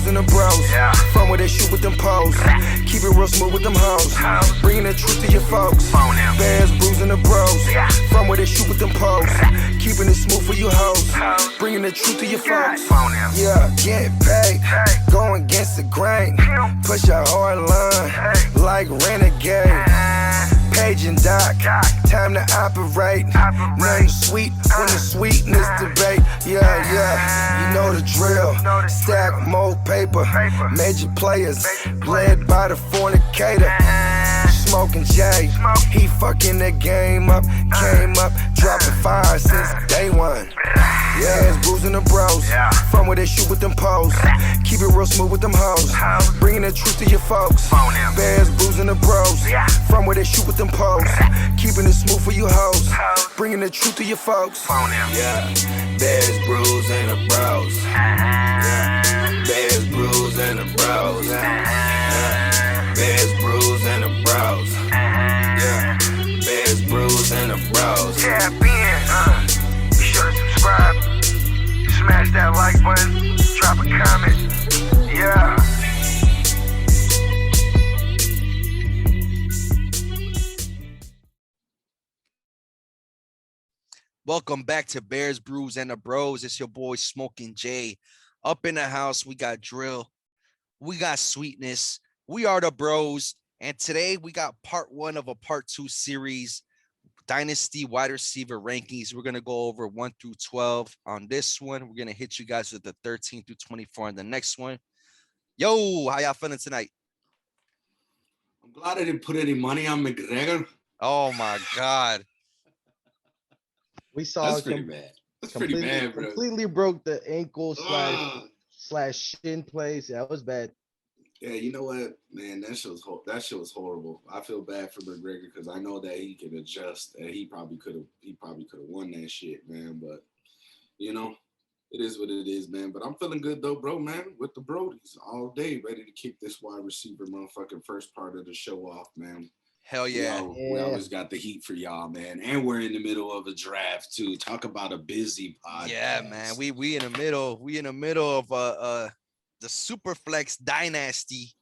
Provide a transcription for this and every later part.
Brews and the Bros. Yeah. From where they shoot with them poles. Keep it real smooth with them hoes. Bringing the truth to your folks. Phone them. Bears, Brews and the Bros. Yeah. From where they shoot with them poles. Keeping it smooth for you hoes. Bringing the truth to your folks. Phone them. Yeah, get paid. Hey. Going against the grain. Push a hard line like renegade. Page and Doc, time to operate. Nothing sweet when the sweetness debate. Yeah, you know the drill. Stack more paper. Major players, led by the fornicator. Smoking J, he fucking the game up. Came up, dropping fire since day one. Yeah, it's Brews and the Bros. From where they shoot with them poles. Keep it real smooth with them hoes. Bringing the truth to your folks. Bears, Brews and the Bros. From where they shoot with them poles. Keeping it smooth for you hoes. Bringing the truth to your folks. Yeah, Bears, Brews and the Bros. Yeah, Bears, Brews and the Bros. Yeah, Bears, Brews and the Bros. Yeah, Bears, Brews and the Bros. Tap in. Be sure to subscribe. Smash that like button. Drop a comment. Yeah. Welcome back to Bears, Brews, and the Bros. It's your boy Smoking Jay. Up in the house, we got Drill. We got Sweetness. We are the Bros. And today we got part 1 of a part 2 series, Dynasty wide receiver rankings. We're going to go over 1 through 12 on this one. We're going to hit you guys with the 13 through 24 on the next one. Yo, how y'all feeling tonight? I'm glad I didn't put any money on McGregor. Oh, my God. We saw That's pretty bad. That's pretty bad, bro. Completely broke the ankle slash shin place. Yeah, it was bad. Yeah, you know what, man? That shit was horrible. I feel bad for McGregor because I know that he can adjust and he probably could have won that shit, man. But you know, it is what it is, man. But I'm feeling good though, bro, man. With the Brodies all day, ready to kick this wide receiver motherfucking first part of the show off, man. Hell yeah. We always got the heat for y'all, man. And we're in the middle of a draft too. Talk about a busy podcast. Yeah, man. We in the middle. We in the middle of the Superflex Dynasty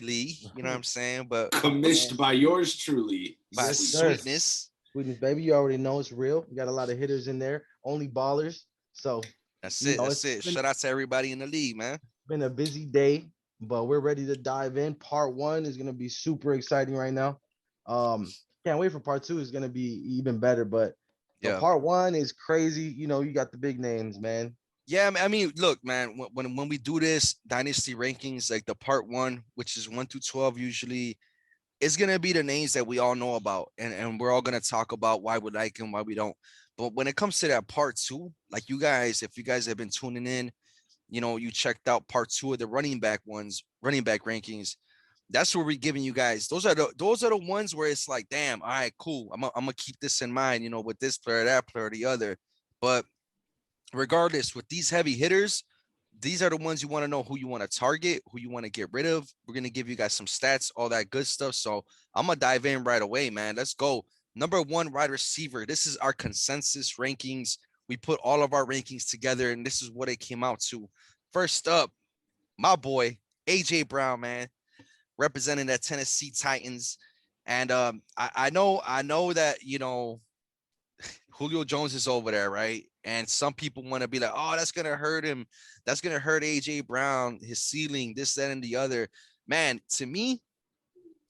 League. You know what I'm saying? But commissioned by yours truly. By Sweetness. Sweetness, baby. You already know it's real. We got a lot of hitters in there, only ballers. So that's it. That's it. Shout out to everybody in the league, man. Been a busy day, but we're ready to dive in. Part 1 is gonna be super exciting right now. Can't wait for part 2. It's gonna be even better. But part 1 is crazy. You know, you got the big names, man. Yeah, I mean, look, man, when we do this Dynasty rankings, like the part 1, which is 1 through 12 usually, it's going to be the names that we all know about. And we're all going to talk about why we like them, why we don't. But when it comes to that part 2, like you guys, if you guys have been tuning in, you know, you checked out part 2 of the running back rankings. That's where we're giving you guys. Those are the ones where it's like, damn, all right, cool. I'm going to keep this in mind, you know, with this player, that player, the other. But regardless, with these heavy hitters, these are the ones you want to know who you want to target, who you want to get rid of. We're going to give you guys some stats, all that good stuff. So I'm going to dive in right away, man. Let's go. Number 1 wide receiver. This is our consensus rankings. We put all of our rankings together, and this is what it came out to. First up, my boy, A.J. Brown, man, representing the Tennessee Titans. And I know that, you know, Julio Jones is over there, right? And some people want to be like, oh, that's going to hurt him. That's going to hurt A.J. Brown, his ceiling, this, that, and the other. Man, to me,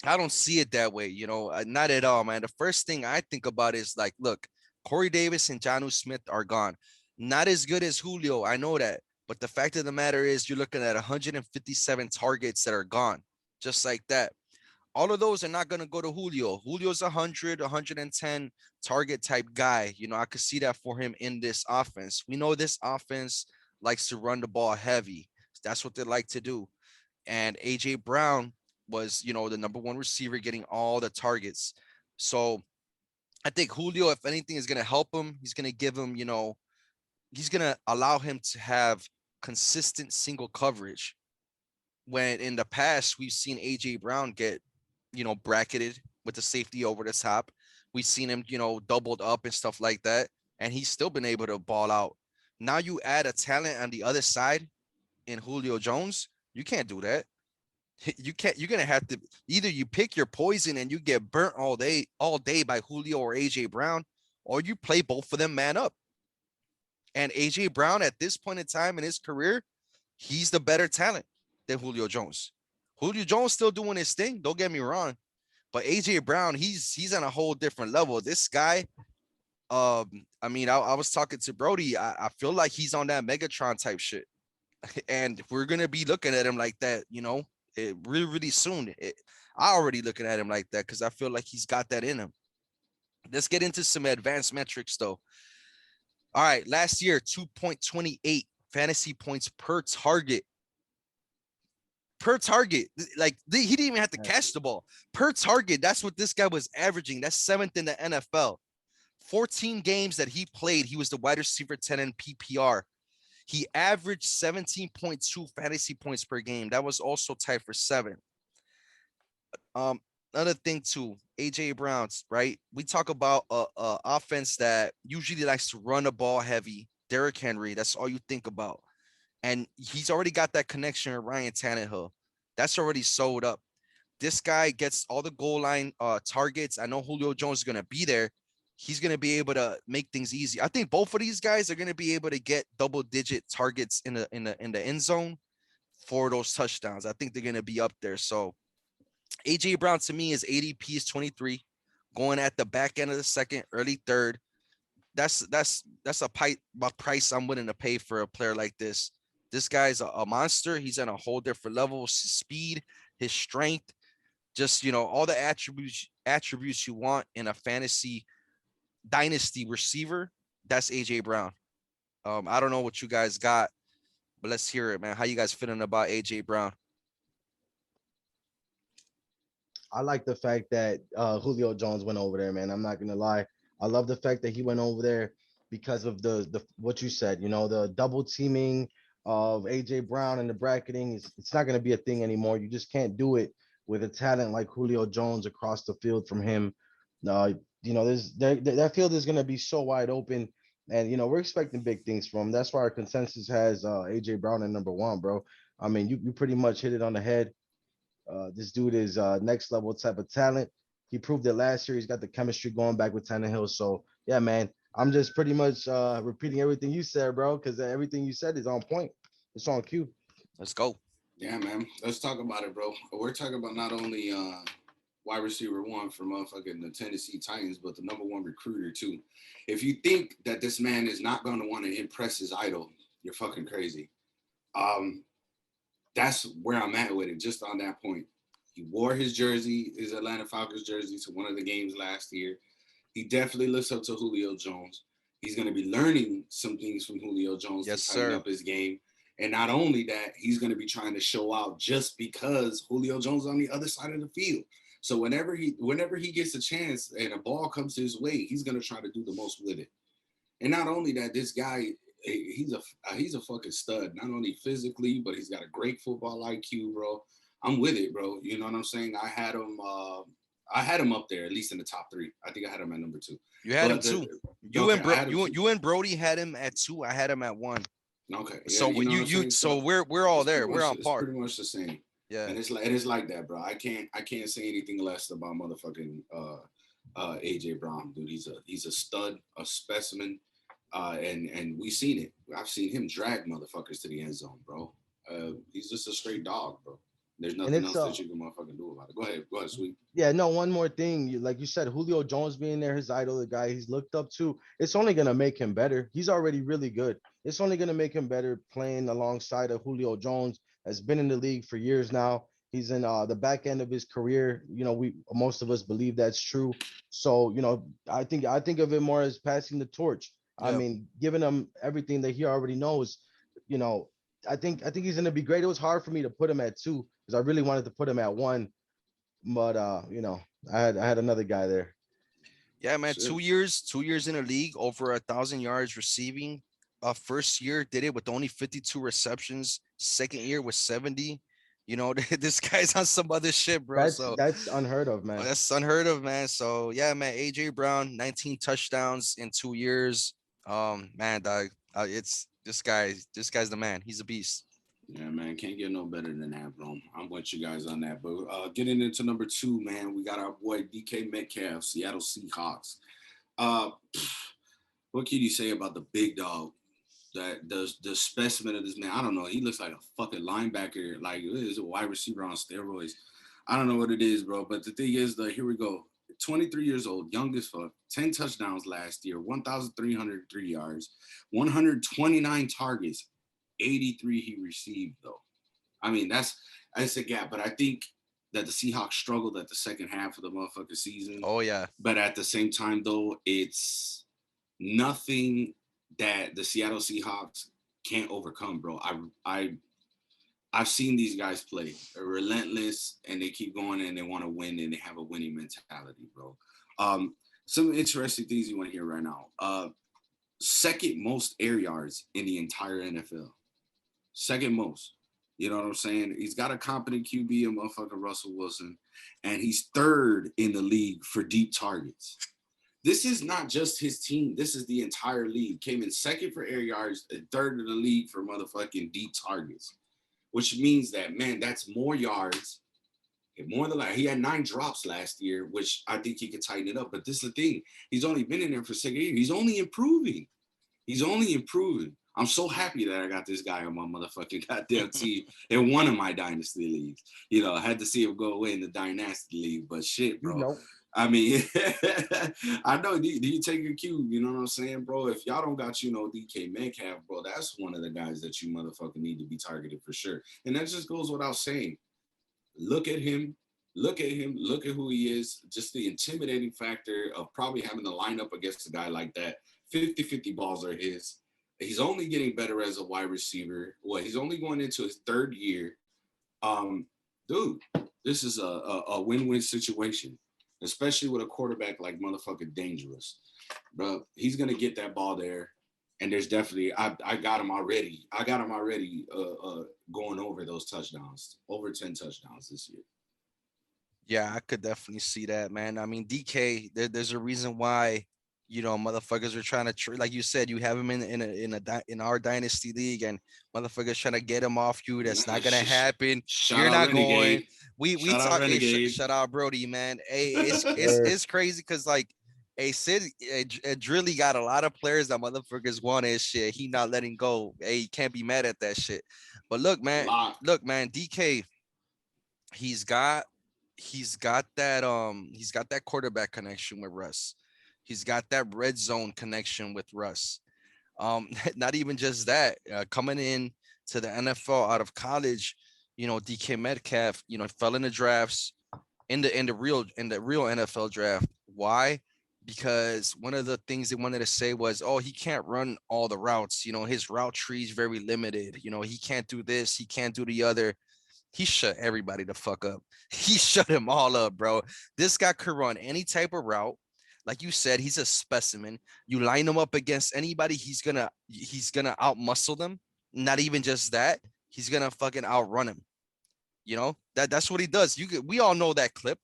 I don't see it that way, you know, not at all, man. The first thing I think about is like, look, Corey Davis and Jonnu Smith are gone. Not as good as Julio, I know that. But the fact of the matter is you're looking at 157 targets that are gone, just like that. All of those are not going to go to Julio. Julio's 110 target type guy. You know, I could see that for him in this offense. We know this offense likes to run the ball heavy. That's what they like to do. And A.J. Brown was, you know, the number 1 receiver getting all the targets. So I think Julio, if anything, is going to help him. He's going to give him, you know, he's going to allow him to have consistent single coverage. When in the past, we've seen A.J. Brown get, you know, bracketed with the safety over the top. We've seen him, you know, doubled up and stuff like that. And he's still been able to ball out. Now you add a talent on the other side in Julio Jones, you can't do that. You can't. You're gonna have to either you pick your poison and you get burnt all day by Julio or AJ Brown, or you play both of them man up. And AJ Brown at this point in time in his career, he's the better talent than Julio Jones. Julio Jones still doing his thing. Don't get me wrong, but AJ Brown, he's on a whole different level. This guy, I mean, I was talking to Brody. I feel like he's on that Megatron type shit, and we're gonna be looking at him like that, really, really soon. I already looking at him like that because I feel like he's got that in him. Let's get into some advanced metrics though. All right, last year, 2.28 fantasy points per target. Per target. Like he didn't even have to catch the ball. Per target, that's what this guy was averaging. That's seventh in the NFL. 14 games that he played, he was the wide receiver 10 in PPR. He averaged 17.2 fantasy points per game. That was also tied for seventh. Another thing too, AJ Brown's, right? We talk about a offense that usually likes to run the ball heavy. Derrick Henry, that's all you think about. And he's already got that connection with Ryan Tannehill. That's already sold up. This guy gets all the goal line targets. I know Julio Jones is going to be there. He's going to be able to make things easy. I think both of these guys are going to be able to get double-digit targets in the end zone for those touchdowns. I think they're going to be up there. So AJ Brown to me is ADP is 23, going at the back end of the second, early third. That's a price I'm willing to pay for a player like this. This guy's a monster. He's on a whole different level. His speed, his strength, just all the attributes you want in a fantasy dynasty receiver. That's AJ Brown. I don't know what you guys got, but let's hear it, man. How you guys feeling about AJ Brown? I like the fact that Julio Jones went over there, man. I'm not gonna lie. I love the fact that he went over there because of the what you said. The double teaming of AJ Brown and the bracketing it's not gonna be a thing anymore. You just can't do it with a talent like Julio Jones across the field from him. That field is gonna be so wide open, and we're expecting big things from him. That's why our consensus has AJ Brown at number one, bro. I mean, you pretty much hit it on the head. This dude is next level type of talent. He proved it last year. He's got the chemistry going back with Tannehill. So yeah, man, I'm just pretty much repeating everything you said, bro, because everything you said is on point. It's on cue. Let's go. Yeah, man. Let's talk about it, bro. We're talking about not only wide receiver one for motherfucking the Tennessee Titans, but the number one recruiter too. If you think that this man is not going to want to impress his idol, you're fucking crazy. That's where I'm at with it, just on that point. He wore his jersey, his Atlanta Falcons jersey, to one of the games last year. He definitely looks up to Julio Jones. He's going to be learning some things from Julio Jones Yes, to tighten sir. up his game. And not only that, he's going to be trying to show out just because Julio Jones is on the other side of the field. So whenever he gets a chance and a ball comes his way, he's going to try to do the most with it. And not only that, this guy, he's a fucking stud. Not only physically, but he's got a great football IQ, bro. I'm with it, bro. You know what I'm saying? I had him up there, at least in the top three. I think I had him at number two. You had him too. You and Brody had him at 2. I had him at 1. Okay. Yeah, So when so we're all there. We're on par. It's pretty much the same. Yeah. And it's like that, bro. I can't say anything less about motherfucking AJ Brown, dude. He's a stud, a specimen. And we seen it. I've seen him drag motherfuckers to the end zone, bro. He's just a straight dog, bro. There's nothing else that you can motherfucking do about it. Go ahead, sweet. Yeah, no, one more thing. Like you said, Julio Jones being there, his idol, the guy he's looked up to, it's only gonna make him better. He's already really good. It's only gonna make him better playing alongside of Julio Jones, has been in the league for years now. He's in the back end of his career. Most of us believe that's true. So, I think of it more as passing the torch. I mean, giving him everything that he already knows. I think he's gonna be great. It was hard for me to put him at 2 because I really wanted to put him at 1, but I had another guy there. Yeah, man. 2 years in the league, over 1,000 yards receiving. First year did it with only 52 receptions. Second year with 70. This guy's on some other shit, bro. That's unheard of, man. That's unheard of, man. So yeah, man. AJ Brown, 19 touchdowns in 2 years. Man, dog. It's this guy's the man. He's a beast. Yeah, man, can't get no better than that, bro. I'm with you guys on that. But getting into number two, man, we got our boy DK Metcalf, Seattle Seahawks. Uh, what can you say about the big dog? That the specimen of this man. I don't know. He looks like a fucking linebacker. Like he's a wide receiver on steroids. I don't know what it is, bro. But the thing is, here we go. 23 years old, young as fuck. 10 touchdowns last year, 1,303 yards, 129 targets, 83 he received though. I mean, that's a gap. But I think that the Seahawks struggled at the second half of the motherfucking season. Oh yeah. But at the same time, though, it's nothing that the Seattle Seahawks can't overcome, bro. I've seen these guys play. They're relentless and they keep going and they want to win and they have a winning mentality, bro. Some interesting things you want to hear right now. Second most air yards in the entire NFL. Second most. You know what I'm saying? He's got a competent QB, a motherfucking Russell Wilson, and he's third in the league for deep targets. This is not just his team. This is the entire league. Came in second for air yards and third in the league for motherfucking deep targets, which means that, man, that's more yards. More than like he had 9 drops last year, which I think he could tighten it up. But this is the thing. He's only been in there for 2nd year. He's only improving. He's only improving. I'm so happy that I got this guy on my motherfucking goddamn team in one of my dynasty leagues. You know, I had to see him go away in the dynasty league, but shit, bro. Nope. I mean, I know. Do you take a cue? You know what I'm saying, bro? If y'all don't got, DK Metcalf, bro, that's one of the guys that you motherfucking need to be targeted for sure. And that just goes without saying. Look at him. Look at him. Look at who he is. Just the intimidating factor of probably having to line up against a guy like that. 50-50 balls are his. He's only getting better as a wide receiver. Well, he's only going into his 3rd year. Dude, this is a win-win situation, especially with a quarterback like motherfucking Dangerous. Bro, he's going to get that ball there. And there's definitely, I got him already. Going over those touchdowns, over 10 touchdowns this year. Yeah, I could definitely see that, man. I mean, DK, there's a reason why, motherfuckers are trying to like you said, you have him in our dynasty league, and motherfuckers trying to get him off you. That's not gonna happen. You're not going. We talk. Shout out Brody, man. Hey, it's crazy because like, hey, Sid, Drilly got a lot of players that motherfuckers want his shit. He not letting go. Hey, you can't be mad at that shit. But look, man, DK, he's got that quarterback connection with Russ. He's got that red zone connection with Russ. Not even just that. Coming in to the NFL out of college, DK Metcalf, fell in the drafts in the real NFL draft. Why? Because one of the things they wanted to say was, oh, he can't run all the routes. His route tree is very limited. He can't do this. He can't do the other. He shut everybody the fuck up. He shut them all up, bro. This guy could run any type of route. Like you said, he's a specimen. You line him up against anybody, he's gonna outmuscle them. Not even just that, he's gonna fucking outrun him. That's what he does. We all know that clip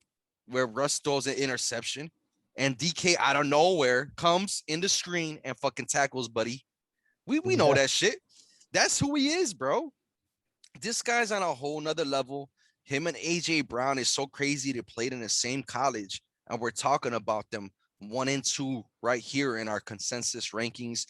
where Russ throws an interception and DK out of nowhere comes in the screen and fucking tackles buddy. We know that shit. That's who he is, bro. This guy's on a whole nother level. Him and AJ Brown is so crazy. They played in the same college, and we're talking about them 1 and 2 right here in our consensus rankings.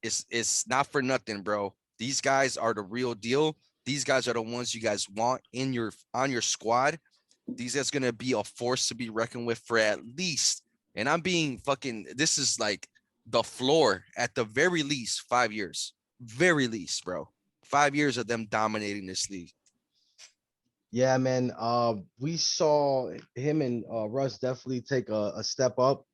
It's not for nothing, bro. These guys are the real deal. These guys are the ones you guys want on your squad. These guys gonna be a force to be reckoned with for at least, and I'm being fucking, this is like the floor, at the very least 5 years. Very least, bro. 5 years of them dominating this league. Yeah, man. We saw him and Russ definitely take a step up.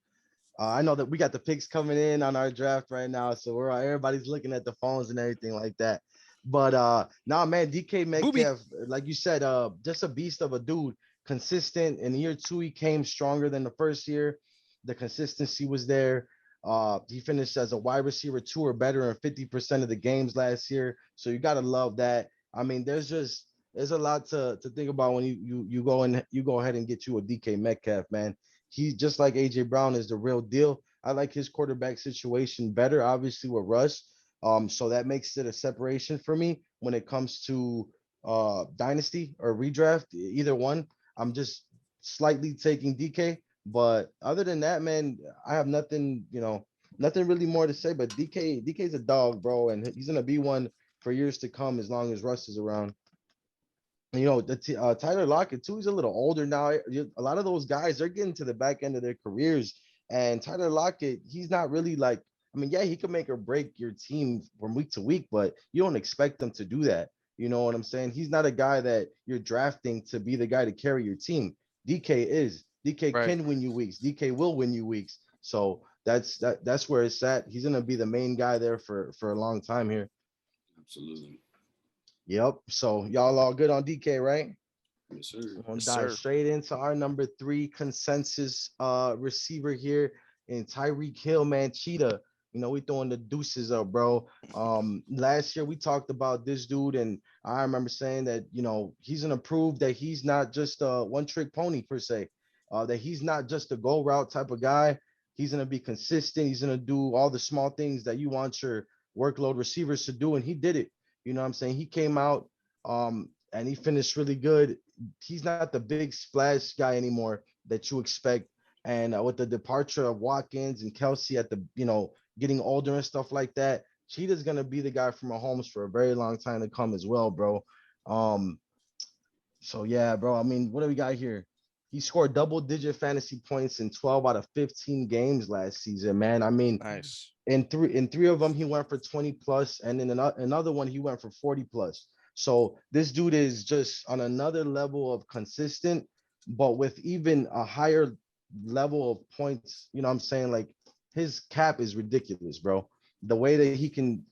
I know that we got the picks coming in on our draft right now, so everybody's looking at the phones and everything like that. But man, DK Metcalf, like you said, just a beast of a dude. Consistent. In year 2, he came stronger than the first year. The consistency was there. He finished as a wide receiver 2 or better in 50% of the games last year. So you gotta love that. I mean, there's a lot to think about when you go ahead and get you a DK Metcalf, man. He's just like AJ Brown is the real deal. I like his quarterback situation better, obviously with Russ. So that makes it a separation for me. when it comes to dynasty or redraft, either one. I'm just slightly taking DK, but other than that, man, I have nothing, nothing really more to say. But DK's a dog, bro, and he's gonna be one for years to come as long as Russ is around. Tyler Lockett too. He's a little older now. A lot of those guys, they're getting to the back end of their careers, and Tyler Lockett, he's not really like. I mean, yeah, he can make or break your team from week to week, but you don't expect them to do that. You know what I'm saying? He's not a guy that you're drafting to be the guy to carry your team. DK is. DK Right. can win you weeks. DK will win you weeks. So that's where it's at. He's gonna be the main guy there for a long time here. Absolutely. Yep. So y'all all good on DK, right? Yes, sir. We're gonna Yes, dive sir. straight into our number 3 consensus receiver here in Tyreek Hill, man. Cheetah. We throwing the deuces up, bro. Last year we talked about this dude, and I remember saying that he's gonna prove that he's not just a one-trick pony per se. That he's not just a go route type of guy. He's gonna be consistent. He's gonna do all the small things that you want your workload receivers to do, and he did it. You know what I'm saying? He came out and he finished really good. He's not the big splash guy anymore that you expect. And with the departure of Watkins and Kelsey at the, getting older and stuff like that, Cheetah's gonna be the guy for Mahomes for a very long time to come as well, bro. Um, so yeah, bro. I mean, what do we got here? He scored double-digit fantasy points in 12 out of 15 games last season, man. I mean, Nice. in three of them he went for 20 plus, and in another one he went for 40 plus. So this dude is just on another level of consistent, but with even a higher level of points. You know what I'm saying? Like his cap is ridiculous, bro. The way that he can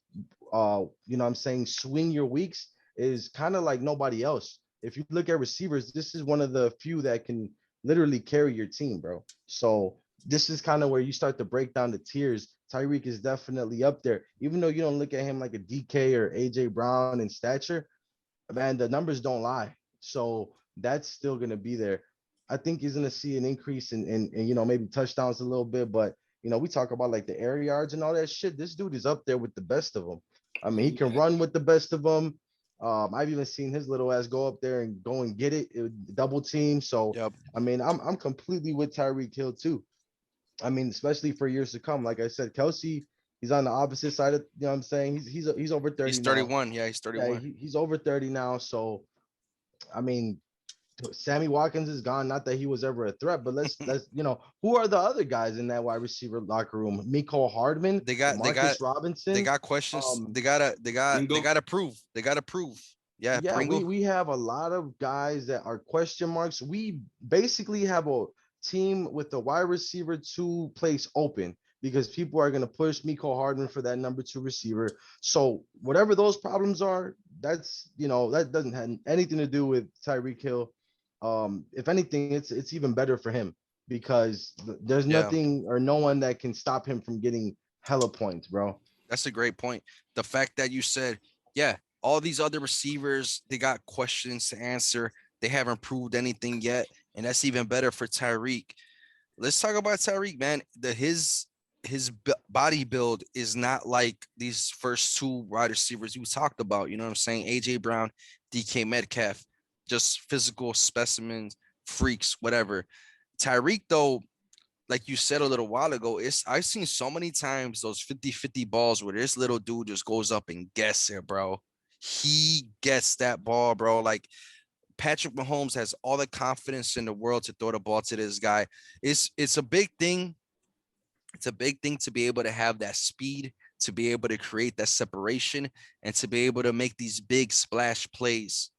what I'm saying, swing your weeks is kind of like nobody else. If you look at receivers, this is one of the few that can literally carry your team, bro. So this is kind of where you start to break down the tiers. Tyreek is definitely up there, even though you don't look at him like a DK or AJ Brown in stature. Man, the numbers don't lie. So that's still gonna be there. I think he's gonna see an increase in maybe touchdowns a little bit, but we talk about like the air yards and all that shit. This dude is up there with the best of them. I mean, he can run with the best of them. I've even seen his little ass go up there and go and get double team. So Yep. I mean, I'm completely with Tyreek Hill too. I mean, especially for years to come. Like I said, Kelsey, he's on the opposite side of, what I'm saying? He's over 30 He's now. 31. Yeah, he's Yeah, 31. he's over 30 now. So I mean, Sammy Watkins is gone. Not that he was ever a threat, but let's who are the other guys in that wide receiver locker room? Miko Hardman, They got they got Marcus they Robinson. got questions. Um, They Bingo. gotta prove. They gotta prove. Yeah, yeah, we Pringle. we have a lot of guys that are question marks. We basically have a team with the wide receiver 2 place open because people are going to push Miko Hardman for that number 2 receiver. So whatever those problems are, that doesn't have anything to do with Tyreek Hill. If anything, it's even better for him because there's Yeah, nothing or no one that can stop him from getting hella points, bro. that's a great point. The fact that you said, yeah, all these other receivers, they got questions to answer. They haven't proved anything yet, and that's even better for Tyreek. Let's talk about Tyreek, man. His body build is not like these first 2 wide receivers you talked about. You know what I'm saying? AJ Brown, DK Metcalf, just physical specimens, freaks, whatever. Tyreek, though, like you said a little while ago, I've seen so many times those 50-50 balls where this little dude just goes up and gets it, bro. He gets that ball, bro. Like Patrick Mahomes has all the confidence in the world to throw the ball to this guy. It's a big thing. It's a big thing to be able to have that speed, to be able to create that separation, and to be able to make these big splash plays.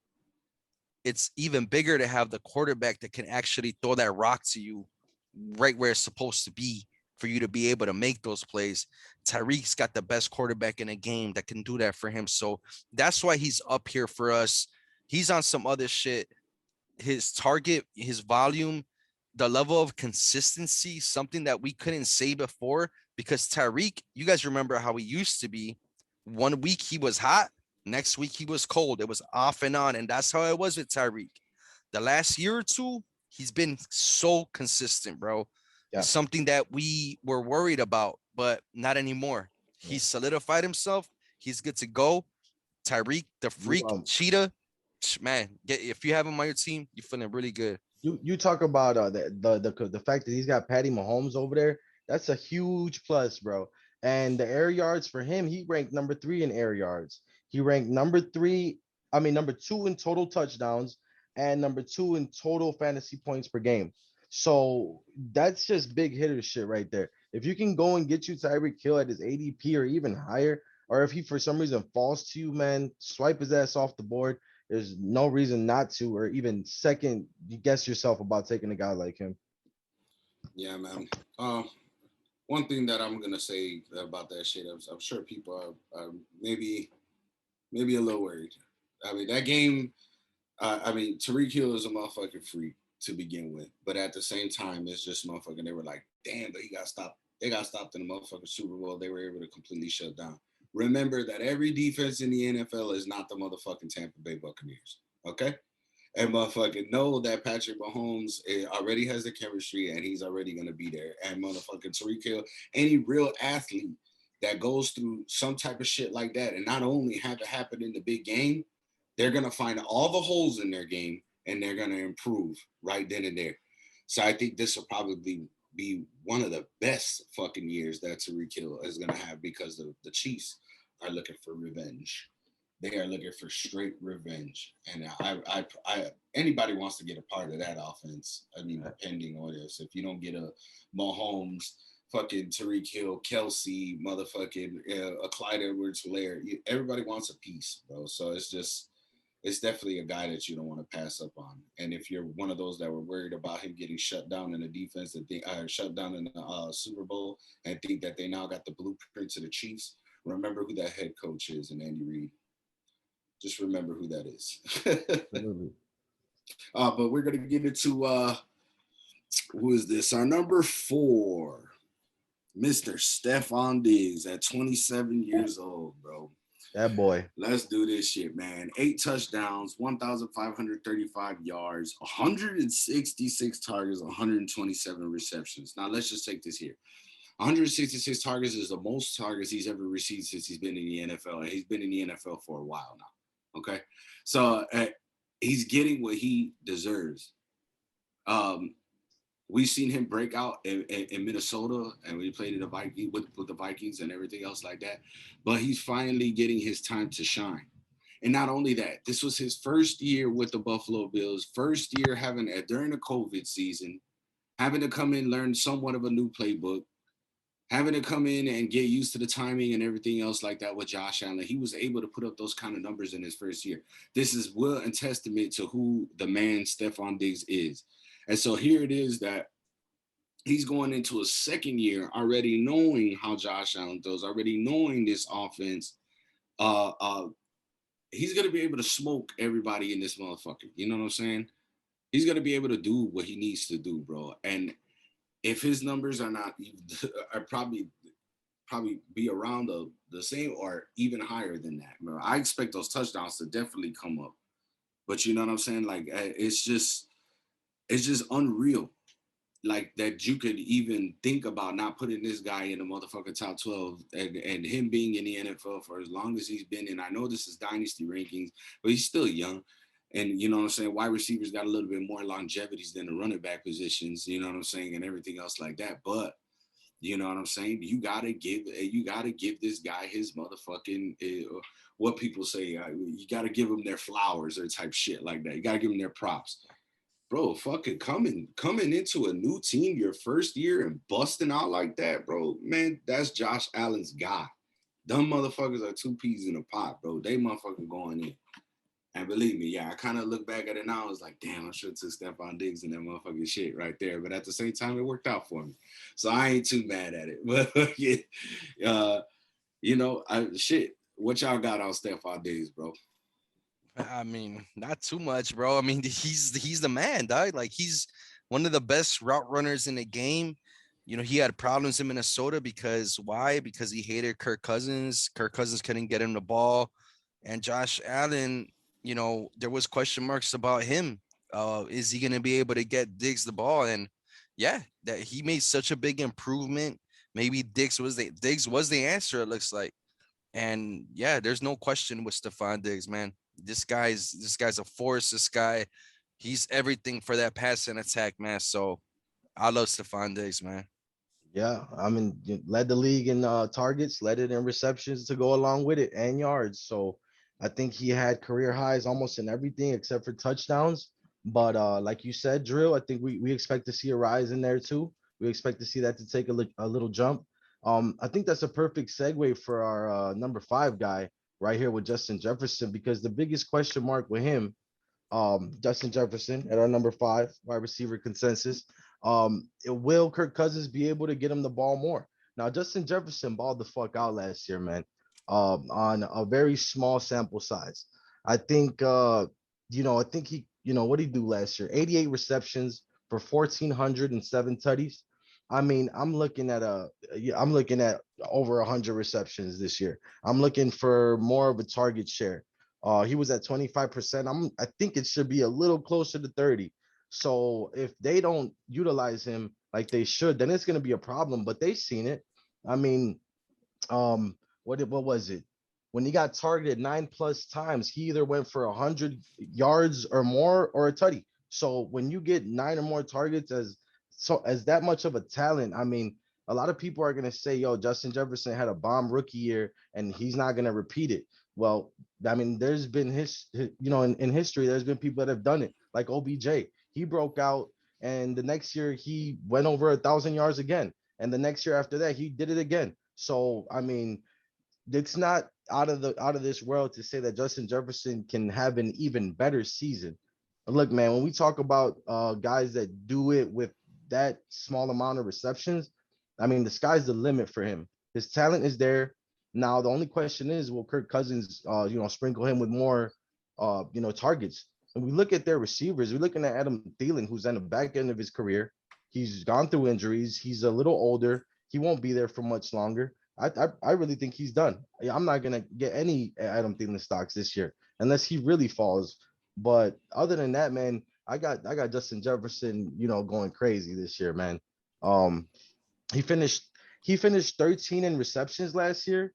It's even bigger to have the quarterback that can actually throw that rock to you right where it's supposed to be for you to be able to make those plays. Tyreek's got the best quarterback in the game that can do that for him. So that's why he's up here for us. He's on some other shit. His target, his volume, the level of consistency, something that we couldn't say before, because Tyreek, you guys remember how he used to be. 1 week he was hot, next week he was cold. It was off and on, and that's how it was with Tyreek. The last year or two, he's been so consistent, bro. Yeah. It's something that we were worried about, but not anymore. He solidified himself. He's good to go. Tyreek, the You freak cheetah, man. If you have him on your team, you're feeling really good. you talk about the fact that he's got Patty Mahomes over there. That's a huge plus, bro. And the air yards for him, he ranked number 3 in air yards. He ranked number 2 in total touchdowns and number 2 in total fantasy points per game. So that's just big hitter shit right there. If you can go and get you Tyreek Hill at his ADP or even higher, or if he for some reason falls to you, man, swipe his ass off the board. There's no reason not to, or even second guess yourself about taking a guy like him. Yeah, man. One thing that I'm gonna say about that shit, I'm sure people are maybe a little worried. I mean, that game. Tariq Hill is a motherfucking freak to begin with, but at the same time, it's just motherfucking. They were like, damn, but he got stopped. They got stopped in the motherfucking Super Bowl. They were able to completely shut down. Remember that every defense in the NFL is not the motherfucking Tampa Bay Buccaneers. Okay? And motherfucking know that Patrick Mahomes already has the chemistry and he's already going to be there. And motherfucking Tariq Hill, any real athlete that goes through some type of shit like that and not only have it happen in the big game, they're going to find all the holes in their game and they're going to improve right then and there. So I think this will probably be one of the best fucking years that Tariq Hill is going to have because the Chiefs are looking for revenge. They are looking for straight revenge. And I anybody wants to get a part of that offense. I mean, depending on this, if you don't get a Mahomes, fucking Tariq Hill, Kelsey, motherfucking a Clyde Edwards-Helaire, everybody wants a piece, bro. So it's definitely a guy that you don't want to pass up on. And if you're one of those that were worried about him getting shut down in the defense, that they shut down in the Super Bowl, and think that they now got the blueprint to the Chiefs, remember who that head coach is in Andy Reid. Just remember who that is. But we're gonna get into who is this? Our number 4, Mr. Stephon Diggs at 27 years old, bro. That boy. Let's do this shit, man. 8 touchdowns, 1,535 yards, 166 targets, 127 receptions. Now, let's just take this here. 166 targets is the most targets he's ever received since he's been in the NFL, and he's been in the NFL for a while now, okay? So he's getting what he deserves. We've seen him break out in Minnesota, and we played in the Vikings with the Vikings and everything else like that. But he's finally getting his time to shine. And not only that, this was his first year with the Buffalo Bills, first year during the COVID season, having to come in, learn somewhat of a new playbook, having to come in and get used to the timing and everything else like that with Josh Allen. He was able to put up those kind of numbers in his first year. This is will and testament to who the man Stephon Diggs is. And so here it is that he's going into a second year already knowing how Josh Allen does, already knowing this offense. He's going to be able to smoke everybody in this motherfucker. You know what I'm saying? He's going to be able to do what he needs to do, bro. And if his numbers are not, are probably be around the same or even higher than that, bro. I expect those touchdowns to definitely come up. But you know what I'm saying? Like, it's just unreal, like that you could even think about not putting this guy in the motherfucking top 12 and him being in the NFL for as long as he's been in. I know this is Dynasty rankings, but he's still young. And you know what I'm saying? Wide receivers got a little bit more longevities than the running back positions, you know what I'm saying? And everything else like that. But you know what I'm saying? You gotta give this guy his motherfucking, what people say, you gotta give them their flowers or type shit like that. You gotta give them their props. Bro, fucking coming into a new team your first year and busting out like that, bro, man, that's Josh Allen's guy. Them motherfuckers are 2 peas in a pot, bro. They motherfucking going in. And believe me, yeah, I kind of look back at it now. I was like, damn, I should have took Stephon Diggs in that motherfucking shit right there. But at the same time, it worked out for me. So I ain't too mad at it. But, you know, what y'all got on Stephon Diggs, bro? I mean, not too much, bro. I mean, he's the man, dog. Like, he's one of the best route runners in the game. You know, he had problems in Minnesota because why? Because he hated Kirk Cousins. Kirk Cousins couldn't get him the ball. And Josh Allen, you know, there was question marks about him. Is he going to be able to get Diggs the ball? And yeah, that he made such a big improvement. Maybe Diggs was the answer, it looks like. And yeah, there's no question with Stephon Diggs, man. This guy's a force. This guy, he's everything for that passing attack, man. So I love Stephon Diggs, man. Yeah, I mean, led the league in targets, led it in receptions to go along with it, and yards. So I think he had career highs almost in everything except for touchdowns. But like you said, Drill, I think we expect to see a rise in there too. We expect to see that to take a little jump. I think that's a perfect segue for our number 5 guy right here with Justin Jefferson, because the biggest question mark with him, Justin Jefferson at our number 5 wide receiver consensus. Will Kirk Cousins be able to get him the ball more? Now, Justin Jefferson balled the fuck out last year, man. On a very small sample size. I think I think what did he do last year? 88 receptions for 1,407 tutties. I mean, I'm looking at over 100 receptions this year. I'm looking for more of a target share. He was at 25%. I think it should be a little closer to 30. So if they don't utilize him like they should, then it's going to be a problem. But they've seen it. I mean, what was it? When he got targeted 9+ times, he either went for 100 yards or more or a tutty. So when you get 9 or more targets as that much of a talent, I mean, a lot of people are gonna say, "Yo, Justin Jefferson had a bomb rookie year, and he's not gonna repeat it." Well, I mean, there's been in history, there's been people that have done it, like OBJ. He broke out, and the next year he went over 1,000 yards again, and the next year after that he did it again. So I mean, it's not out of this world to say that Justin Jefferson can have an even better season. Look, man, when we talk about guys that do it with that small amount of receptions, I mean, the sky's the limit for him. His talent is there. Now, the only question is, will Kirk Cousins, sprinkle him with more, targets? And we look at their receivers. We're looking at Adam Thielen, who's on the back end of his career. He's gone through injuries. He's a little older. He won't be there for much longer. I really think he's done. I'm not gonna get any Adam Thielen stocks this year unless he really falls. But other than that, man, I got Justin Jefferson, going crazy this year, man. Um, he finished he finished 13 in receptions last year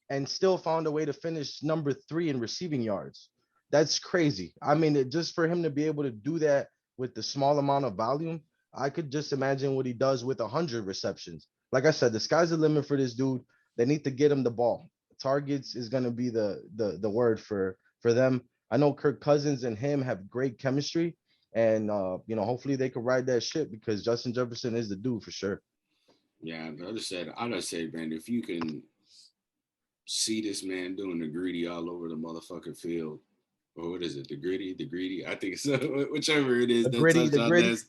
and still found a way to finish number 3 in receiving yards. That's crazy. I mean, just for him to be able to do that with the small amount of volume, I could just imagine what he does with 100 receptions. Like I said, the sky's the limit for this dude. They need to get him the ball. Targets is going to be the word for them. I know Kirk Cousins and him have great chemistry, and hopefully they can ride that ship because Justin Jefferson is the dude for sure. Yeah, I just said, man, if you can see this man doing the greedy all over the motherfucking field, or what is it, the greedy? I think it's whichever it is, that The touchdown gritty. that's,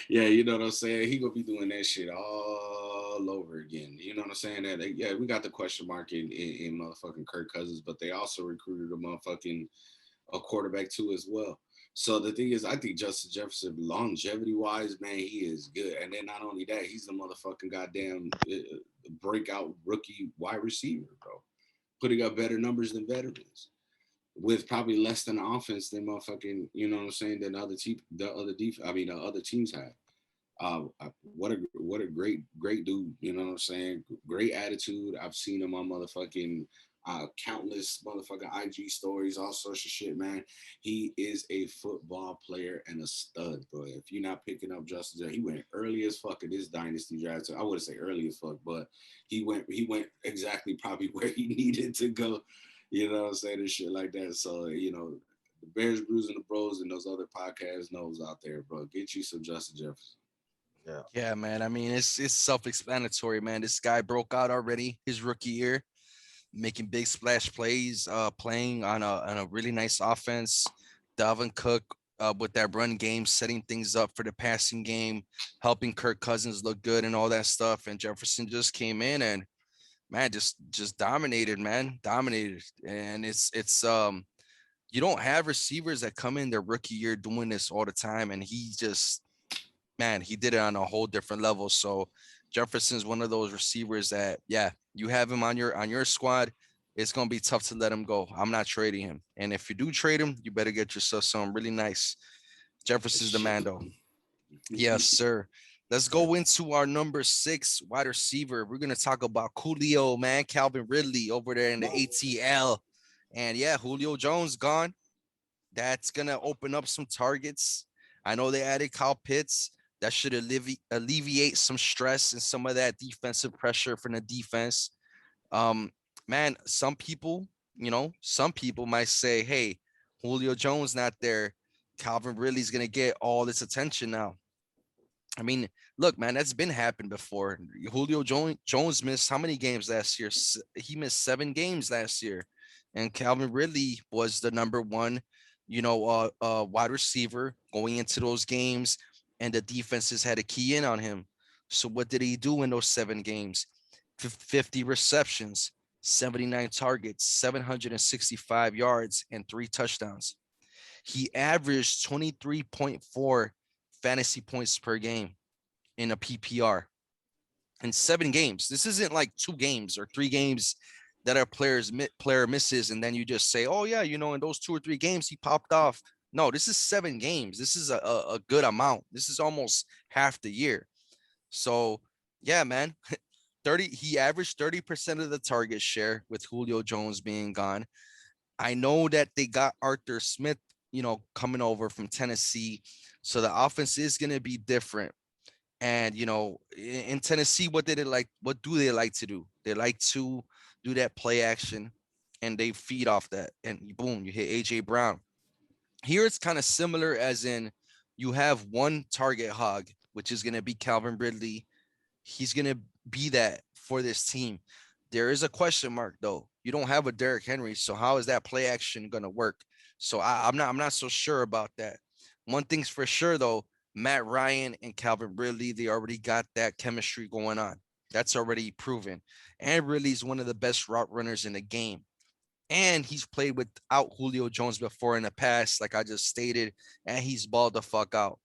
yeah, you know what I'm saying. He gonna be doing that shit all over again. You know what I'm saying? That yeah, we got the question mark in motherfucking Kirk Cousins, but they also recruited a motherfucking a quarterback too as well. So the thing is, I think Justin Jefferson, longevity wise, man, he is good. And then not only that, he's the motherfucking goddamn breakout rookie wide receiver, bro, putting up better numbers than veterans with probably less than offense than motherfucking, you know what I'm saying, than other teams have. What a great dude, you know what I'm saying? Great attitude. I've seen him on motherfucking countless motherfucking IG stories, all sorts of shit, man. He is a football player and a stud, bro. If you're not picking up Justin, he went early as fuck in this dynasty draft. So I wouldn't say early as fuck, but he went exactly probably where he needed to go. You know what I'm saying? And shit like that. So, the Bears, Brews, and the Bros and those other podcast knows out there, bro. Get you some Justin Jefferson. Yeah. Yeah, man. I mean, it's self-explanatory, man. This guy broke out already his rookie year, making big splash plays, playing on a really nice offense. Dalvin Cook with that run game, setting things up for the passing game, helping Kirk Cousins look good and all that stuff. And Jefferson just came in and man, just dominated, man, dominated. And it's you don't have receivers that come in their rookie year doing this all the time, and he just man, he did it on a whole different level. So Jefferson's one of those receivers that, yeah, you have him on your squad. It's gonna be tough to let him go. I'm not trading him. And if you do trade him, you better get yourself some really nice. Jefferson's the man, though. Yes, sir. Let's go into our number 6 wide receiver. We're gonna talk about Julio, man, Calvin Ridley over there in the ATL, and yeah, Julio Jones gone. That's gonna open up some targets. I know they added Kyle Pitts. That should alleviate some stress and some of that defensive pressure from the defense. Um, man, some people might say, "Hey, Julio Jones not there. Calvin Ridley's gonna get all this attention now." I mean, look, man, that's been happened before. Julio Jones missed how many games last year? He missed 7 games last year, and Calvin Ridley was the number one, wide receiver going into those games, and the defenses had to key in on him. So what did he do in those 7 games? 50 receptions, 79 targets, 765 yards, and 3 touchdowns. He averaged 23.4 fantasy points per game in a PPR in 7 games. This isn't like 2 games or 3 games that our player misses, and then you just say, "Oh yeah, in those 2 or 3 games he popped off." No, this is 7 games. This is a good amount. This is almost half the year. So yeah, man, 30. He averaged 30% of the target share with Julio Jones being gone. I know that they got Arthur Smith, coming over from Tennessee. So the offense is going to be different. And, in Tennessee, what do they like to do? They like to do that play action and they feed off that. And boom, you hit AJ Brown. Here it's kind of similar, as in you have one target hog, which is going to be Calvin Ridley. He's going to be that for this team. There is a question mark though. You don't have a Derrick Henry, so how is that play action going to work? So I'm not so sure about that. One thing's for sure though, Matt Ryan and Calvin Ridley, they already got that chemistry going on. That's already proven. And Ridley's one of the best route runners in the game. And he's played without Julio Jones before in the past, like I just stated, and he's balled the fuck out.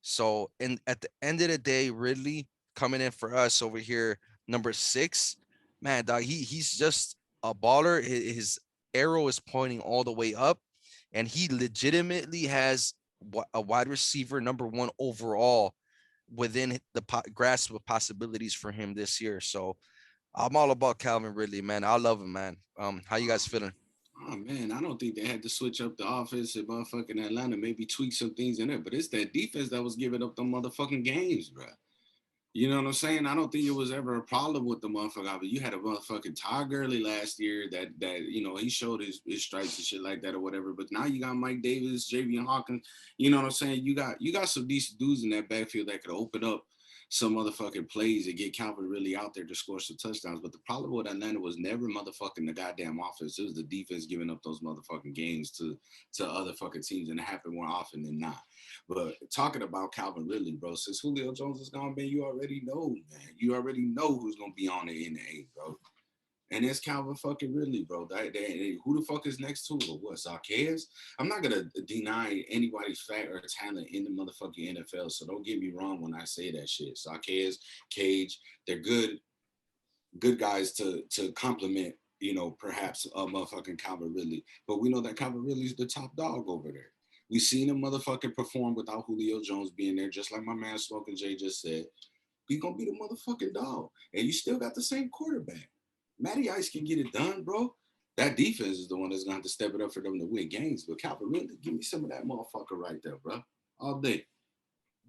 So, and at the end of the day, Ridley coming in for us over here, number 6, man, dog, he's just a baller. His arrow is pointing all the way up, and he legitimately has a wide receiver number 1 overall within the grasp of possibilities for him this year. So I'm all about Calvin Ridley, man. I love him, man. How you guys feeling? Oh man, I don't think they had to switch up the offense in motherfucking Atlanta, maybe tweak some things in there. But it's that defense that was giving up the motherfucking games, bro. You know what I'm saying? I don't think it was ever a problem with the motherfucker. But you had a motherfucking Todd Gurley last year that he showed his stripes and shit like that or whatever. But now you got Mike Davis, Javian Hawkins. You know what I'm saying? You got some decent dudes in that backfield that could open up some motherfucking plays and get Calvin really out there to score some touchdowns. But the problem with Atlanta was never motherfucking the goddamn offense. It was the defense giving up those motherfucking games to other fucking teams, and it happened more often than not. But talking about Calvin Ridley, bro, since Julio Jones is gone, man, you already know, man. You already know who's gonna be on the NA, bro. And it's Calvin fucking Ridley, bro. Who the fuck is next to it? Or what? Zacchaeus? I'm not gonna deny anybody's fact or talent in the motherfucking NFL. So don't get me wrong when I say that shit. Zacchaeus, Cage, they're good guys to complement, perhaps a motherfucking Calvin Ridley. But we know that Calvin Ridley's the top dog over there. We seen him motherfucking perform without Julio Jones being there, just like my man Smoking Jay just said. He's gonna be the motherfucking dog. And you still got the same quarterback. Matty Ice can get it done, bro. That defense is the one that's going to have to step it up for them to win games. But Calvin Ridley, give me some of that motherfucker right there, bro. All day.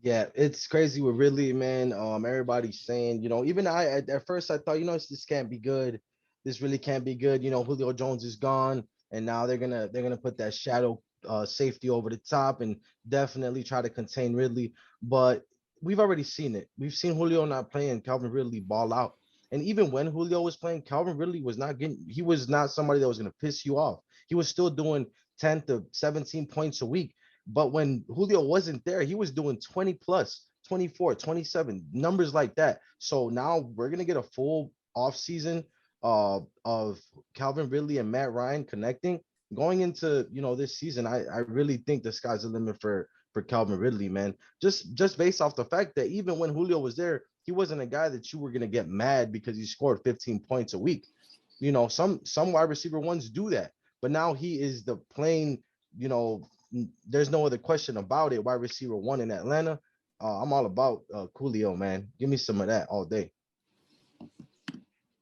Yeah, it's crazy with Ridley, man. Everybody's saying, even I at first I thought, this can't be good. This really can't be good. Julio Jones is gone, and now they're gonna put that shadow safety over the top and definitely try to contain Ridley. But we've already seen it. We've seen Julio not playing, Calvin Ridley ball out. And even when Julio was playing, Calvin Ridley he was not somebody that was going to piss you off. He was still doing 10 to 17 points a week. But when Julio wasn't there, he was doing 20 plus, 24, 27, numbers like that. So now we're going to get a full offseason of Calvin Ridley and Matt Ryan connecting. Going into, this season, I really think the sky's the limit for Calvin Ridley, man. Just based off the fact that even when Julio was there, he wasn't a guy that you were gonna get mad because he scored 15 points a week. Some wide receiver ones do that, but now he is the plain, there's no other question about it. Wide receiver 1 in Atlanta. I'm all about Coolio, man. Give me some of that all day.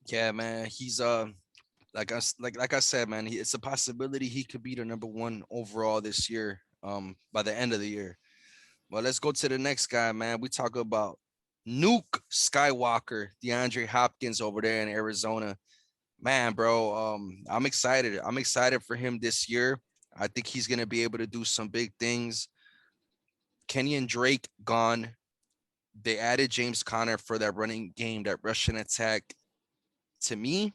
Yeah, man. He's like I said, man. It's a possibility he could be the number one overall this year. By the end of the year. Well, let's go to the next guy, man. We talk about Nuke Skywalker, DeAndre Hopkins over there in Arizona. Man, bro, I'm excited. I'm excited for him this year. I think he's gonna be able to do some big things. Kenyon Drake gone. They added James Conner for that running game, that Russian attack. To me,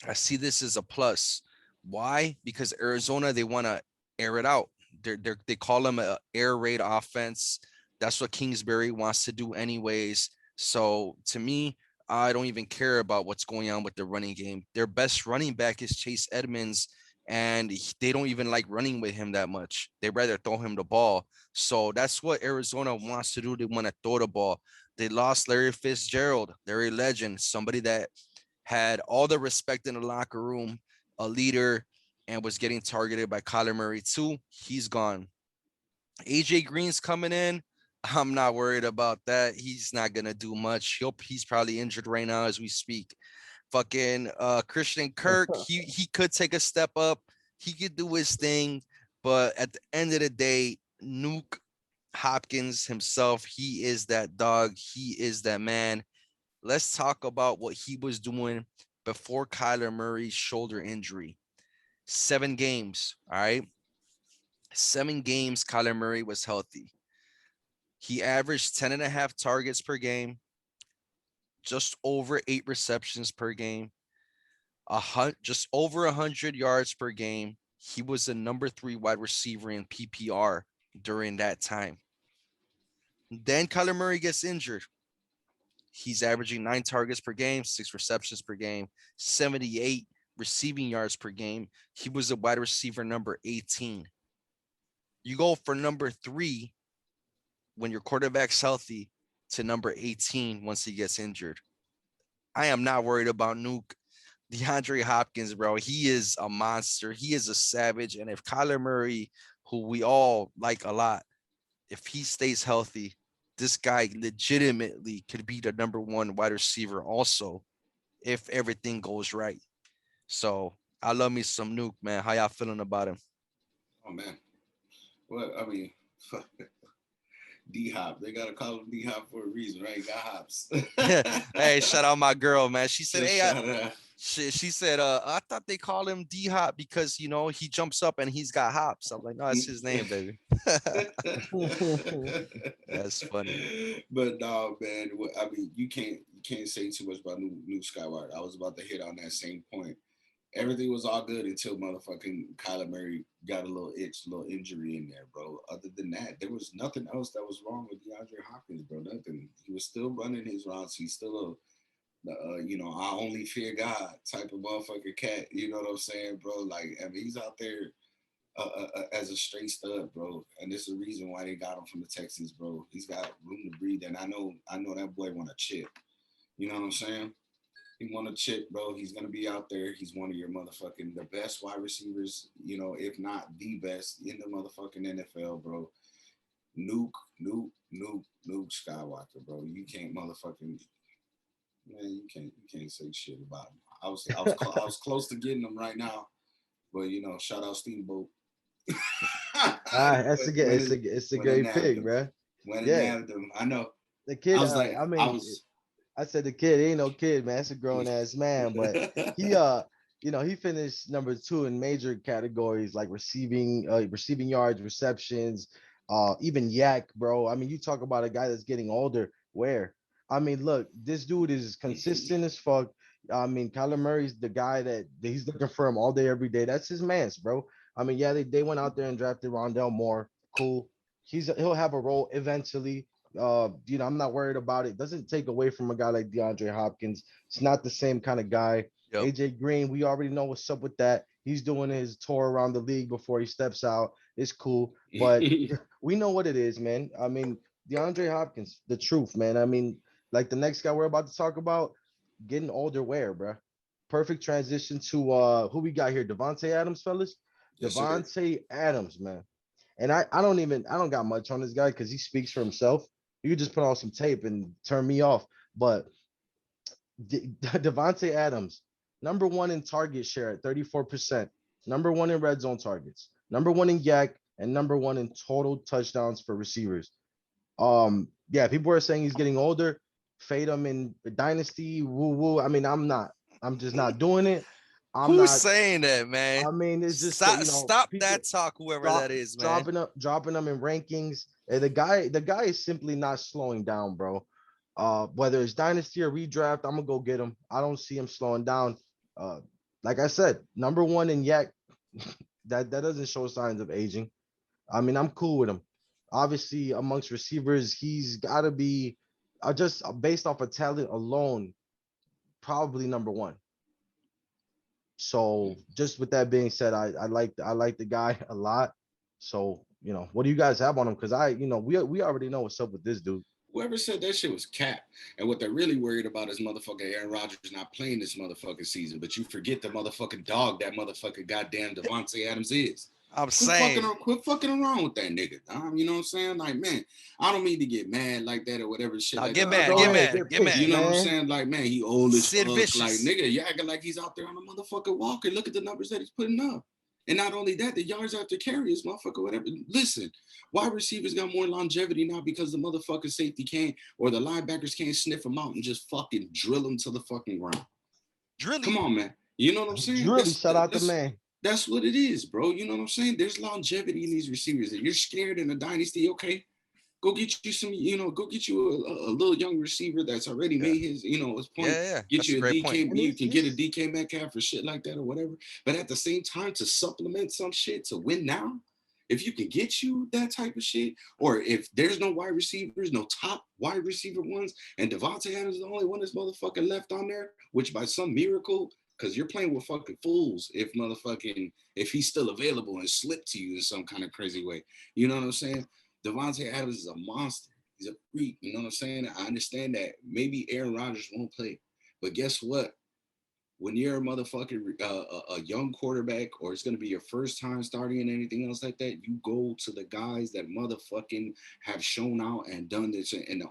I see this as a plus. Why? Because Arizona, they want to air it out. They call them a air raid offense. That's what Kingsbury wants to do anyways. So to me, I don't even care about what's going on with the running game. Their best running back is Chase Edmonds, and they don't even like running with him that much. They rather throw him the ball. So that's what Arizona wants to do. They want to throw the ball. They lost Larry Fitzgerald, Larry Legend, somebody that had all the respect in the locker room, a leader, and was getting targeted by Kyler Murray too. He's gone. AJ Green's coming in. I'm not worried about that. He's not gonna do much. He's probably injured right now as we speak. Fucking Christian Kirk, he could take a step up. He could do his thing, but at the end of the day, Nuke Hopkins himself, he is that dog. He is that man. Let's talk about what he was doing before Kyler Murray's shoulder injury. 7 games, all right? 7 games, Kyler Murray was healthy. He averaged 10 and a half targets per game, just over 8 receptions per game, just over 100 yards per game. He was the number 3 wide receiver in PPR during that time. Then Kyler Murray gets injured. He's averaging 9 targets per game, 6 receptions per game, 78 receiving yards per game. He was a wide receiver number 18. You go for number 3 when your quarterback's healthy to number 18 once he gets injured. I am not worried about Nuke. DeAndre Hopkins, bro, he is a monster. He is a savage. And if Kyler Murray, who we all like a lot, if he stays healthy, this guy legitimately could be the number 1 wide receiver also if everything goes right. So I love me some Nuke, man. How y'all feeling about him? Oh man. Well, I mean, D Hop. They gotta call him D Hop for a reason, right? He got hops. Hey, shout out my girl, man. She said, Just "Hey, shout out. she said, I thought they call him D Hop because he jumps up and he's got hops." I'm like, no, that's his name, baby. That's funny. But no, man. I mean, you can't say too much about new Skywalker. I was about to hit on that same point. Everything was all good until motherfucking Kyler Murray got a little itch, a little injury in there, bro. Other than that, there was nothing else that was wrong with DeAndre Hopkins, bro. Nothing. He was still running his routes. He's still I only fear God type of motherfucking cat. You know what I'm saying, bro? Like, I mean, he's out there as a straight stud, bro. And this is the reason why they got him from the Texans, bro. He's got room to breathe, and I know that boy want a chip. You know what I'm saying? He want a chip, bro. He's gonna be out there. He's one of your motherfucking the best wide receivers, if not the best in the motherfucking NFL, bro. Nuke Skywalker, bro. You can't motherfucking man. You can't say shit about him. I was close to getting him right now, but shout out Steamboat. It's a great pick, bro. When it Yeah, nabbed him, I know. the kid. I was like, I I mean, was. I said the kid ain't no kid, man. It's a grown ass man, but he he finished number 2 in major categories like receiving yards, receptions, even yak, bro. I mean, you talk about a guy that's getting older. Where? I mean, look, this dude is consistent as fuck. I mean, Kyler Murray's the guy that he's looking for him all day, every day. That's his man's, bro. I mean, yeah, they went out there and drafted Rondell Moore. Cool. He'll have a role eventually. I'm not worried about it. Doesn't take away from a guy like DeAndre Hopkins. It's not the same kind of guy. Yep. AJ Green, we already know what's up with that. He's doing his tour around the league before he steps out. It's cool, but we know what it is, man. I mean, DeAndre Hopkins, the truth, man. I mean, like the next guy we're about to talk about, getting older, where, bro? Perfect transition to who we got here, Devontae Adams, fellas. Yes, sir. Devontae Adams, man. And I don't got much on this guy because he speaks for himself. You could just put on some tape and turn me off. But Devontae Adams, number one in target share at 34%, number one in red zone targets, number one in yak, and number one in total touchdowns for receivers. Yeah, people are saying he's getting older. Fade him in Dynasty. Woo woo. I mean, I'm not. I'm just not doing it. I'm Who's not. saying that, man? I mean, it's just Stop, you know, stop people that talk, whoever that is, man. dropping them in rankings. The guy is simply not slowing down, bro. Whether it's dynasty or redraft, I'm gonna go get him. I don't see him slowing down. Uh, like I said, number one in yak, that doesn't show signs of aging. I mean, I'm cool with him. Obviously, amongst receivers, he's got to be just based off of talent alone, probably number one. So just with that being said, I like the guy a lot. So what do you guys have on him? Because we already know what's up with this dude. Whoever said that shit was cap. And what they're really worried about is motherfucking Aaron Rodgers not playing this motherfucking season. But you forget the motherfucking dog that motherfucking goddamn Devontae Adams is. Quit fucking around with that nigga. You know what I'm saying? Like, man, I don't mean to get mad like that or whatever shit. Like get that. mad. You know what I'm saying? Like, man, he old as fuck. Vicious. Like, nigga, you acting like he's out there on a motherfucking walker. Look at the numbers that he's putting up. And not only that, the yards after carry is motherfucker, whatever. Listen, wide receivers got more longevity now because the motherfucking safety can't, or the linebackers can't sniff them out and just fucking drill them to the fucking ground. Come on, man. You know what I'm saying? Shout out the man. That's what it is, bro. You know what I'm saying? There's longevity in these receivers. If you're scared in a dynasty, okay, go get you some, go get you a little young receiver that's already made his, his point. Yeah. Get you a DK, you can get a DK Metcalf or shit like that or whatever. But at the same time, to supplement some shit to win now, if you can get you that type of shit, or if there's no wide receivers, no top wide receiver ones, and Devontae Adams is the only one that's motherfucking left on there, which by some miracle, because you're playing with fucking fools if he's still available and slip to you in some kind of crazy way. You know what I'm saying? Devontae Adams is a monster. He's a freak. You know what I'm saying? I understand that maybe Aaron Rodgers won't play. But guess what? When you're a motherfucking a young quarterback, or it's going to be your first time starting and anything else like that, you go to the guys that motherfucking have shown out and done this. And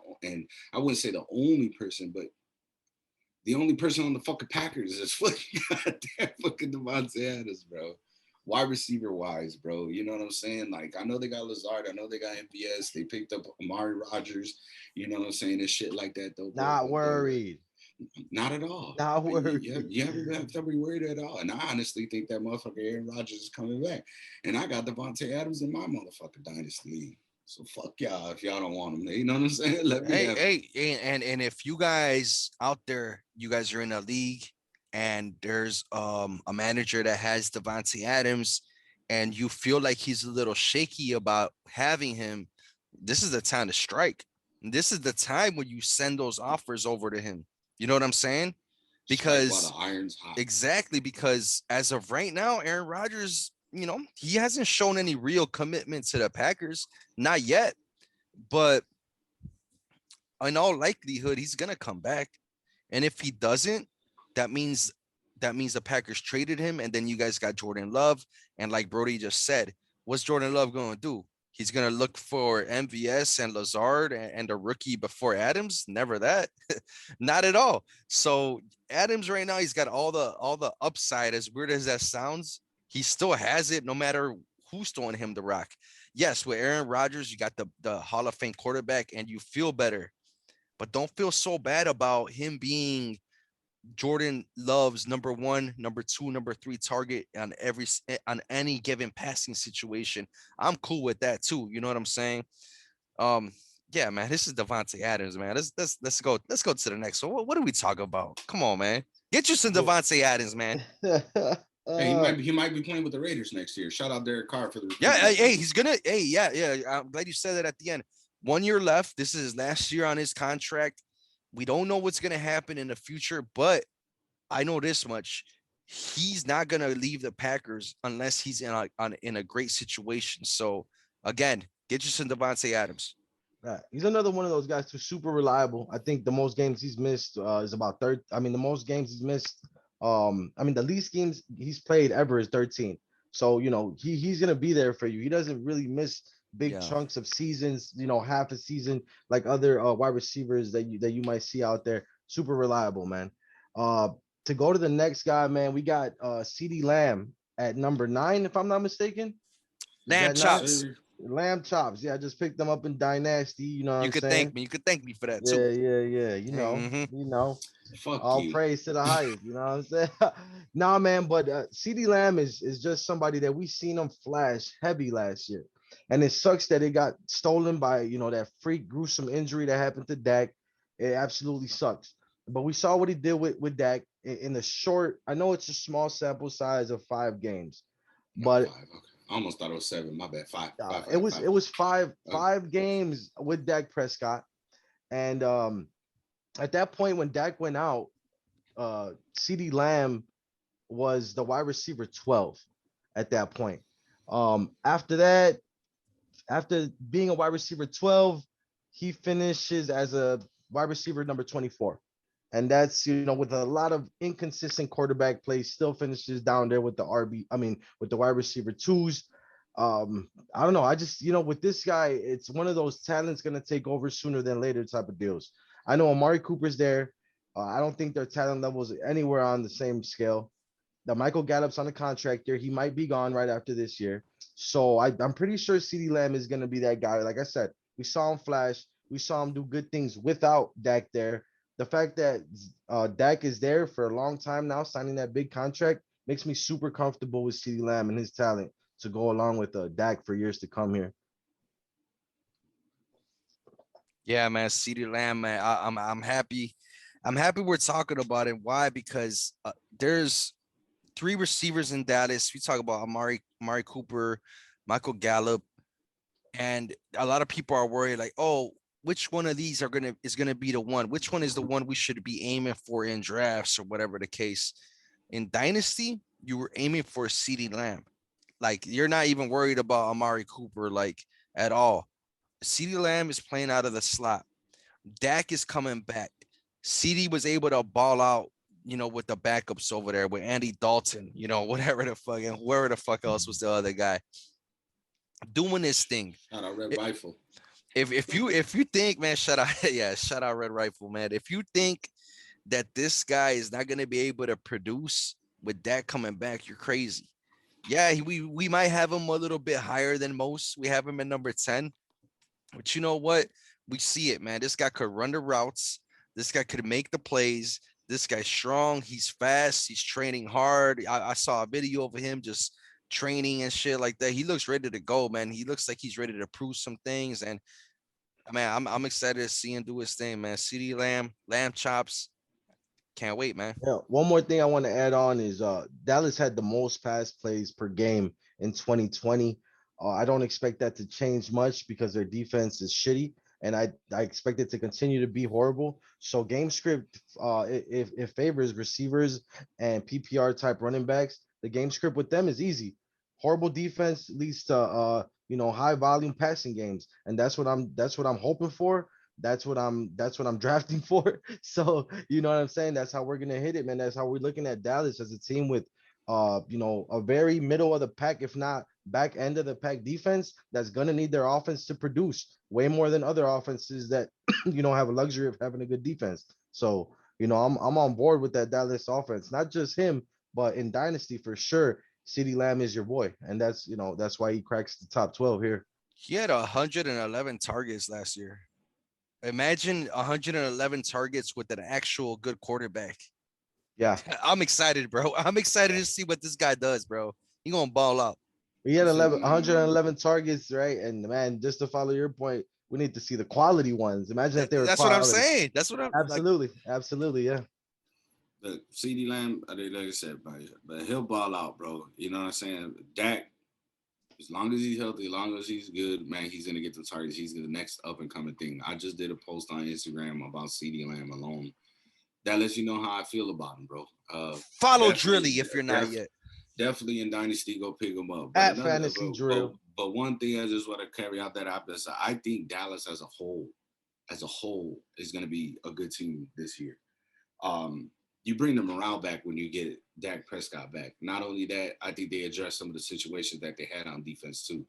I wouldn't say the only person, but the only person on the fucking Packers is fucking goddamn fucking Devontae Adams, bro. Wide receiver wise, bro. You know what I'm saying? Like, I know they got Lazard. I know they got MVS. They picked up Amari Rodgers. You know what I'm saying? And shit like that, though. Not worried. Not at all. Not worried. You haven't have to be worried at all. And I honestly think that motherfucker Aaron Rodgers is coming back. And I got Devontae Adams in my motherfucking dynasty league. So fuck y'all if y'all don't want him. You know what I'm saying? And if you guys out there, you guys are in a league and there's a manager that has Devontae Adams and you feel like he's a little shaky about having him, this is the time to strike. This is the time when you send those offers over to him. You know what I'm saying? Because exactly, because as of right now, Aaron Rodgers, he hasn't shown any real commitment to the Packers, not yet. But in all likelihood, he's gonna come back. And if he doesn't, that means the Packers traded him, and then you guys got Jordan Love. And like Brody just said, what's Jordan Love gonna do? He's gonna look for MVS and Lazard and a rookie before Adams. Never that, not at all. So Adams right now, he's got all the upside. As weird as that sounds, he still has it no matter who's throwing him the rock. Yes, with Aaron Rodgers, you got the Hall of Fame quarterback and you feel better, but don't feel so bad about him being Jordan Love's number one, number two, number three target on any given passing situation. I'm cool with that too. You know what I'm saying? Yeah, man, this is Devontae Adams, man. Let's go to the next one. What are we talking about? Come on, man. Get you some Devontae Adams, man. Hey, he might be playing with the Raiders next year. Shout out Derek Carr for the he's gonna. Hey, yeah. I'm glad you said that at the end. 1 year left. This is his last year on his contract. We don't know what's gonna happen in the future, but I know this much: he's not gonna leave the Packers unless he's in a great situation. So again, get you some Devontae Adams. Right. He's another one of those guys who's super reliable. I think the most games he's missed is about 30. I mean, the most games he's missed. The least games he's played ever is 13. So he's gonna be there for you. He doesn't really miss big Yeah. chunks of seasons, half a season like other wide receivers that you might see out there. Super reliable, man. Uh, to go to the next guy, man, we got CD Lamb at number 9, if I'm not mistaken. Is Lamb that Yes, 9? chops. sir. Lamb chops. Yeah, I just picked them up in Dynasty. You know what You I'm could thank saying? me. You could thank me for that too. Yeah, yeah, yeah. Hmm. Fuck All you. praise to the highest. You know what I'm saying? Nah, man, but CD Lamb is just somebody that we seen him flash heavy last year. And it sucks that it got stolen by, that freak gruesome injury that happened to Dak. It absolutely sucks. But we saw what he did with Dak in the short, I know it's a small sample size of 5 games, Oh, but 5. Okay. I almost thought it was 7. My bad. Five. Five. it Five. was Five. it was five Okay. five games with Dak Prescott. And at that point when Dak went out, CD Lamb was the wide receiver 12 at that point. After that, after being a wide receiver 12, he finishes as a wide receiver number 24. And that's, with a lot of inconsistent quarterback play, still finishes down there with the with the wide receiver twos. I don't know. I just, with this guy, it's one of those talents going to take over sooner than later type of deals. I know Amari Cooper's there. I don't think their talent levels anywhere on the same scale. The Michael Gallup's on the contract here. He might be gone right after this year. So I'm pretty sure CeeDee Lamb is going to be that guy. Like I said, we saw him flash. We saw him do good things without Dak there. The fact that Dak is there for a long time now, signing that big contract, makes me super comfortable with CeeDee Lamb and his talent to go along with Dak for years to come here. Yeah, man. CD Lamb, man. I'm happy. I'm happy we're talking about it. Why? Because there's 3 receivers in Dallas. We talk about Amari Cooper, Michael Gallup, and a lot of people are worried, like, oh, which one of these is gonna be the one? Which one is the one we should be aiming for in drafts or whatever the case? In Dynasty, you were aiming for CD Lamb. Like, you're not even worried about Amari Cooper, like, at all. CD Lamb is playing out of the slot. Dak is coming back. CD was able to ball out, with the backups over there with Andy Dalton, whatever the fuck, and whoever the fuck else was the other guy doing this thing. Shout out Red Rifle. If you think, man, shout out, yeah, shout out Red Rifle, man. If you think that this guy is not gonna be able to produce with Dak coming back, you're crazy. Yeah, we might have him a little bit higher than most. We have him at number 10. But you know what? We see it, man. This guy could run the routes. This guy could make the plays. This guy's strong. He's fast. He's training hard. I saw a video of him just training and shit like that. He looks ready to go, man. He looks like he's ready to prove some things. And man, I'm excited to see him do his thing, man. CD Lamb chops. Can't wait, man. Yeah. One more thing I want to add on is Dallas had the most pass plays per game in 2020. I don't expect that to change much because their defense is shitty, and I expect it to continue to be horrible. So game script, if favors receivers and PPR type running backs, the game script with them is easy. Horrible defense leads to high volume passing games, and that's what I'm hoping for. That's what I'm drafting for. So you know what I'm saying? That's how we're gonna hit it, man. That's how we're looking at Dallas as a team with a very middle of the pack, if not back end of the pack defense that's gonna need their offense to produce way more than other offenses that have a luxury of having a good defense. So I'm on board with that Dallas offense. Not just him, but in Dynasty for sure. CeeDee Lamb is your boy, and that's why he cracks the top 12 here. He had 111 targets last year. Imagine 111 targets with an actual good quarterback. Yeah, I'm excited, bro. I'm excited to see what this guy does, bro. He gonna ball out. he had 111 targets, right? And man, just to follow your point, we need to see the quality ones. Imagine if they were That's what I'm quality. saying. That's what I'm like. Absolutely, yeah. Look, CD Lamb, like I said, but he'll ball out, bro. You know what I'm saying? Dak, as long as he's healthy, as long as he's good, man, he's gonna get the targets. He's the next up and coming thing. I just did a post on Instagram about CD Lamb alone. That lets you know how I feel about him, bro. Follow Drilly if you're not yet. Definitely in Dynasty, go pick him up. At Fantasy Drill. But one thing I just want to carry out that opposite. I think Dallas as a whole, is going to be a good team this year. you bring the morale back when you get Dak Prescott back. Not only that, I think they address some of the situations that they had on defense too.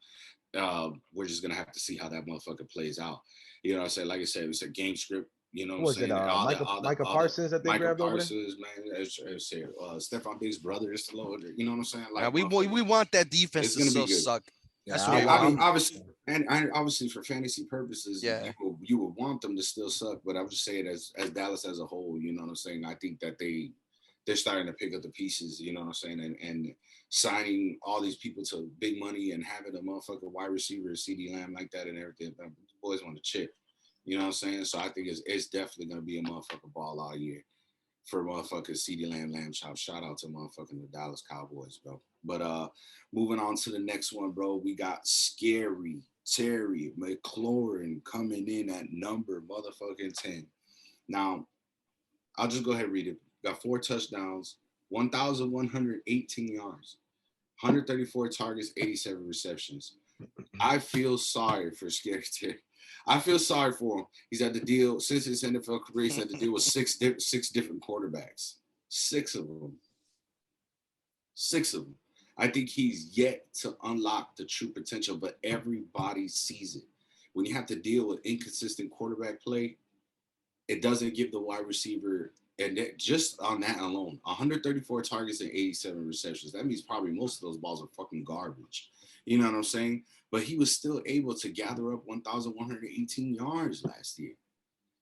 We're just gonna have to see how that motherfucker plays out. You know what I'm saying? Like I said, it's a game script. You know what Who I'm was it? saying? Micah All the Parsons that they Michael grabbed over there? Parsons, man, Stephon Diggs' brother is still over there. You know what I'm saying? Now Like, we want that defense it's to gonna be still good. suck. Yeah, That's I what we I want. mean, want. obviously, and obviously for fantasy purposes, Yeah. you would want them to still suck. But I'm just saying, as Dallas as a whole, you know what I'm saying. I think that they're starting to pick up the pieces. You know what I'm saying, and signing all these people to big money and having a motherfucker wide receiver, CD Lamb like that and everything. The boys want to chip. You know what I'm saying. So I think it's definitely gonna be a motherfucker ball all year for motherfuckers CD Lamb Chop. Shout out to motherfucking the Dallas Cowboys, bro. But moving on to the next one, bro. We got Scary Terry McLaurin coming in at number motherfucking 10. Now, I'll just go ahead and read it. Got 4 touchdowns, 1,118 yards, 134 targets, 87 receptions. I feel sorry for Scary Terry. I feel sorry for him. He's had to deal since his NFL career. He's had to deal with six different quarterbacks. Six of them. Six of them. I think he's yet to unlock the true potential, but everybody sees it. When you have to deal with inconsistent quarterback play, it doesn't give the wide receiver, and just on that alone, 134 targets and 87 receptions. That means probably most of those balls are fucking garbage. You know what I'm saying? But he was still able to gather up 1,118 yards last year.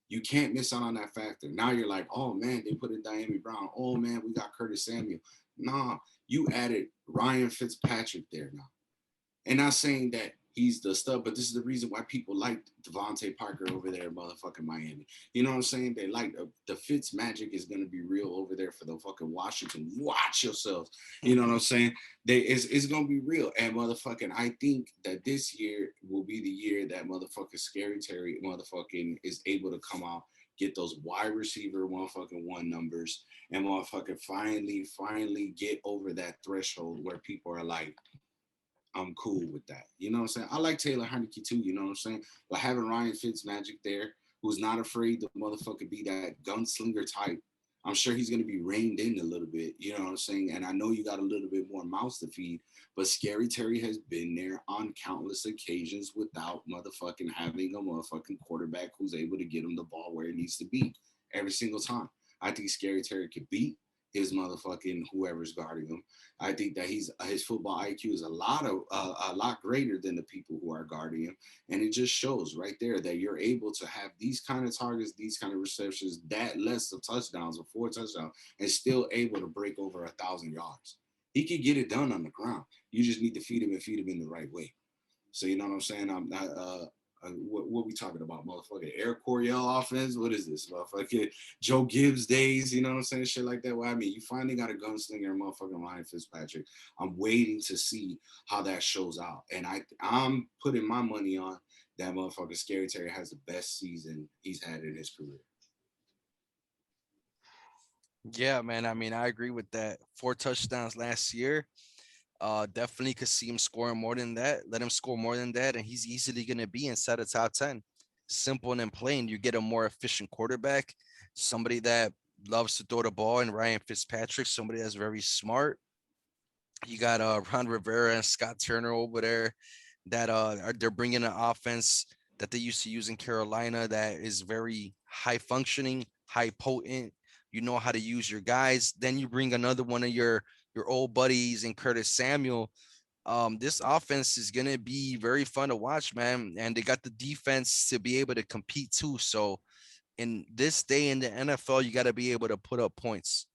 You can't miss out on that factor. Now you're like, oh man, they put in Diami Brown. Oh man, we got Curtis Samuel. Nah, you added Ryan Fitzpatrick there now. And not saying that he's the stud, but this is the reason why people like Devontae Parker over there in motherfucking Miami. You know what I'm saying? They like the Fitz magic is going to be real over there for the fucking Washington. Watch yourselves. You know what I'm saying? It's going to be real. And motherfucking, I think that this year will be the year that motherfucking Scary Terry motherfucking is able to come out, get those wide receiver motherfucking one numbers, and motherfucking finally get over that threshold where people are like, I'm cool with that. You know what I'm saying? I like Taylor Heineke too, you know what I'm saying? But having Ryan Fitzmagic there, who's not afraid to motherfucker be that gunslinger type, I'm sure he's going to be reined in a little bit, you know what I'm saying? And I know you got a little bit more mouths to feed, but Scary Terry has been there on countless occasions without motherfucking having a motherfucking quarterback who's able to get him the ball where it needs to be every single time. I think Scary Terry could beat his motherfucking whoever's guarding him. I think that his football IQ is a lot greater than the people who are guarding him, and it just shows right there that you're able to have these kind of targets, these kind of receptions, that less of touchdowns or 4 touchdowns, and still able to break over 1,000 yards. He could get it done on the ground. You just need to feed him and feed him in the right way. So you know what I'm saying? I'm not. What we talking about, motherfucker? Eric Coryell offense? What is this, motherfucker? Joe Gibbs days? You know what I'm saying? Shit like that. Well, I mean, you finally got a gunslinger, motherfucking Ryan Fitzpatrick. I'm waiting to see how that shows out, and I'm putting my money on that motherfucker. Scary Terry has the best season he's had in his career. Yeah, man. I mean, I agree with that. 4 touchdowns last year. Definitely could see him scoring more than that. Let him score more than that, and he's easily going to be inside the top 10. Simple and plain. You get a more efficient quarterback, somebody that loves to throw the ball, and Ryan Fitzpatrick, somebody that's very smart. You got Ron Rivera and Scott Turner over there that they're bringing an offense that they used to use in Carolina that is very high functioning, high potent. You know how to use your guys. Then you bring another one of your old buddies in Curtis Samuel. This offense is gonna be very fun to watch, man. And they got the defense to be able to compete too. So in this day in the NFL, you got to be able to put up points.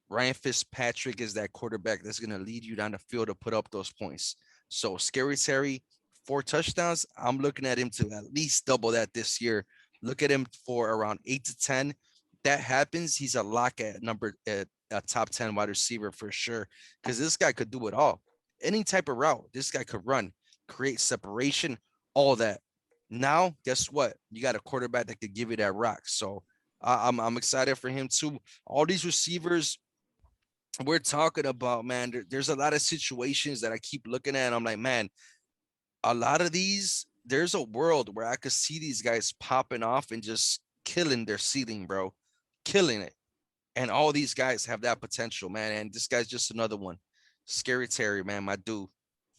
Ryan Fitzpatrick is that quarterback that's going to lead you down the field to put up those points. So Scary Terry, 4 touchdowns. I'm looking at him to at least double that this year. Look at him for around 8 to 10. That happens, he's a lock at number at a top 10 wide receiver for sure. Because this guy could do it all. Any type of route, this guy could run, create separation, all that. Now, guess what? You got a quarterback that could give you that rock. So I'm excited for him too. All these receivers we're talking about, man, there's a lot of situations that I keep looking at. And I'm like, man, a lot of these, there's a world where I could see these guys popping off and just killing their ceiling, bro, killing it. And all these guys have that potential, man. And this guy's just another one. Scary Terry, man, my dude.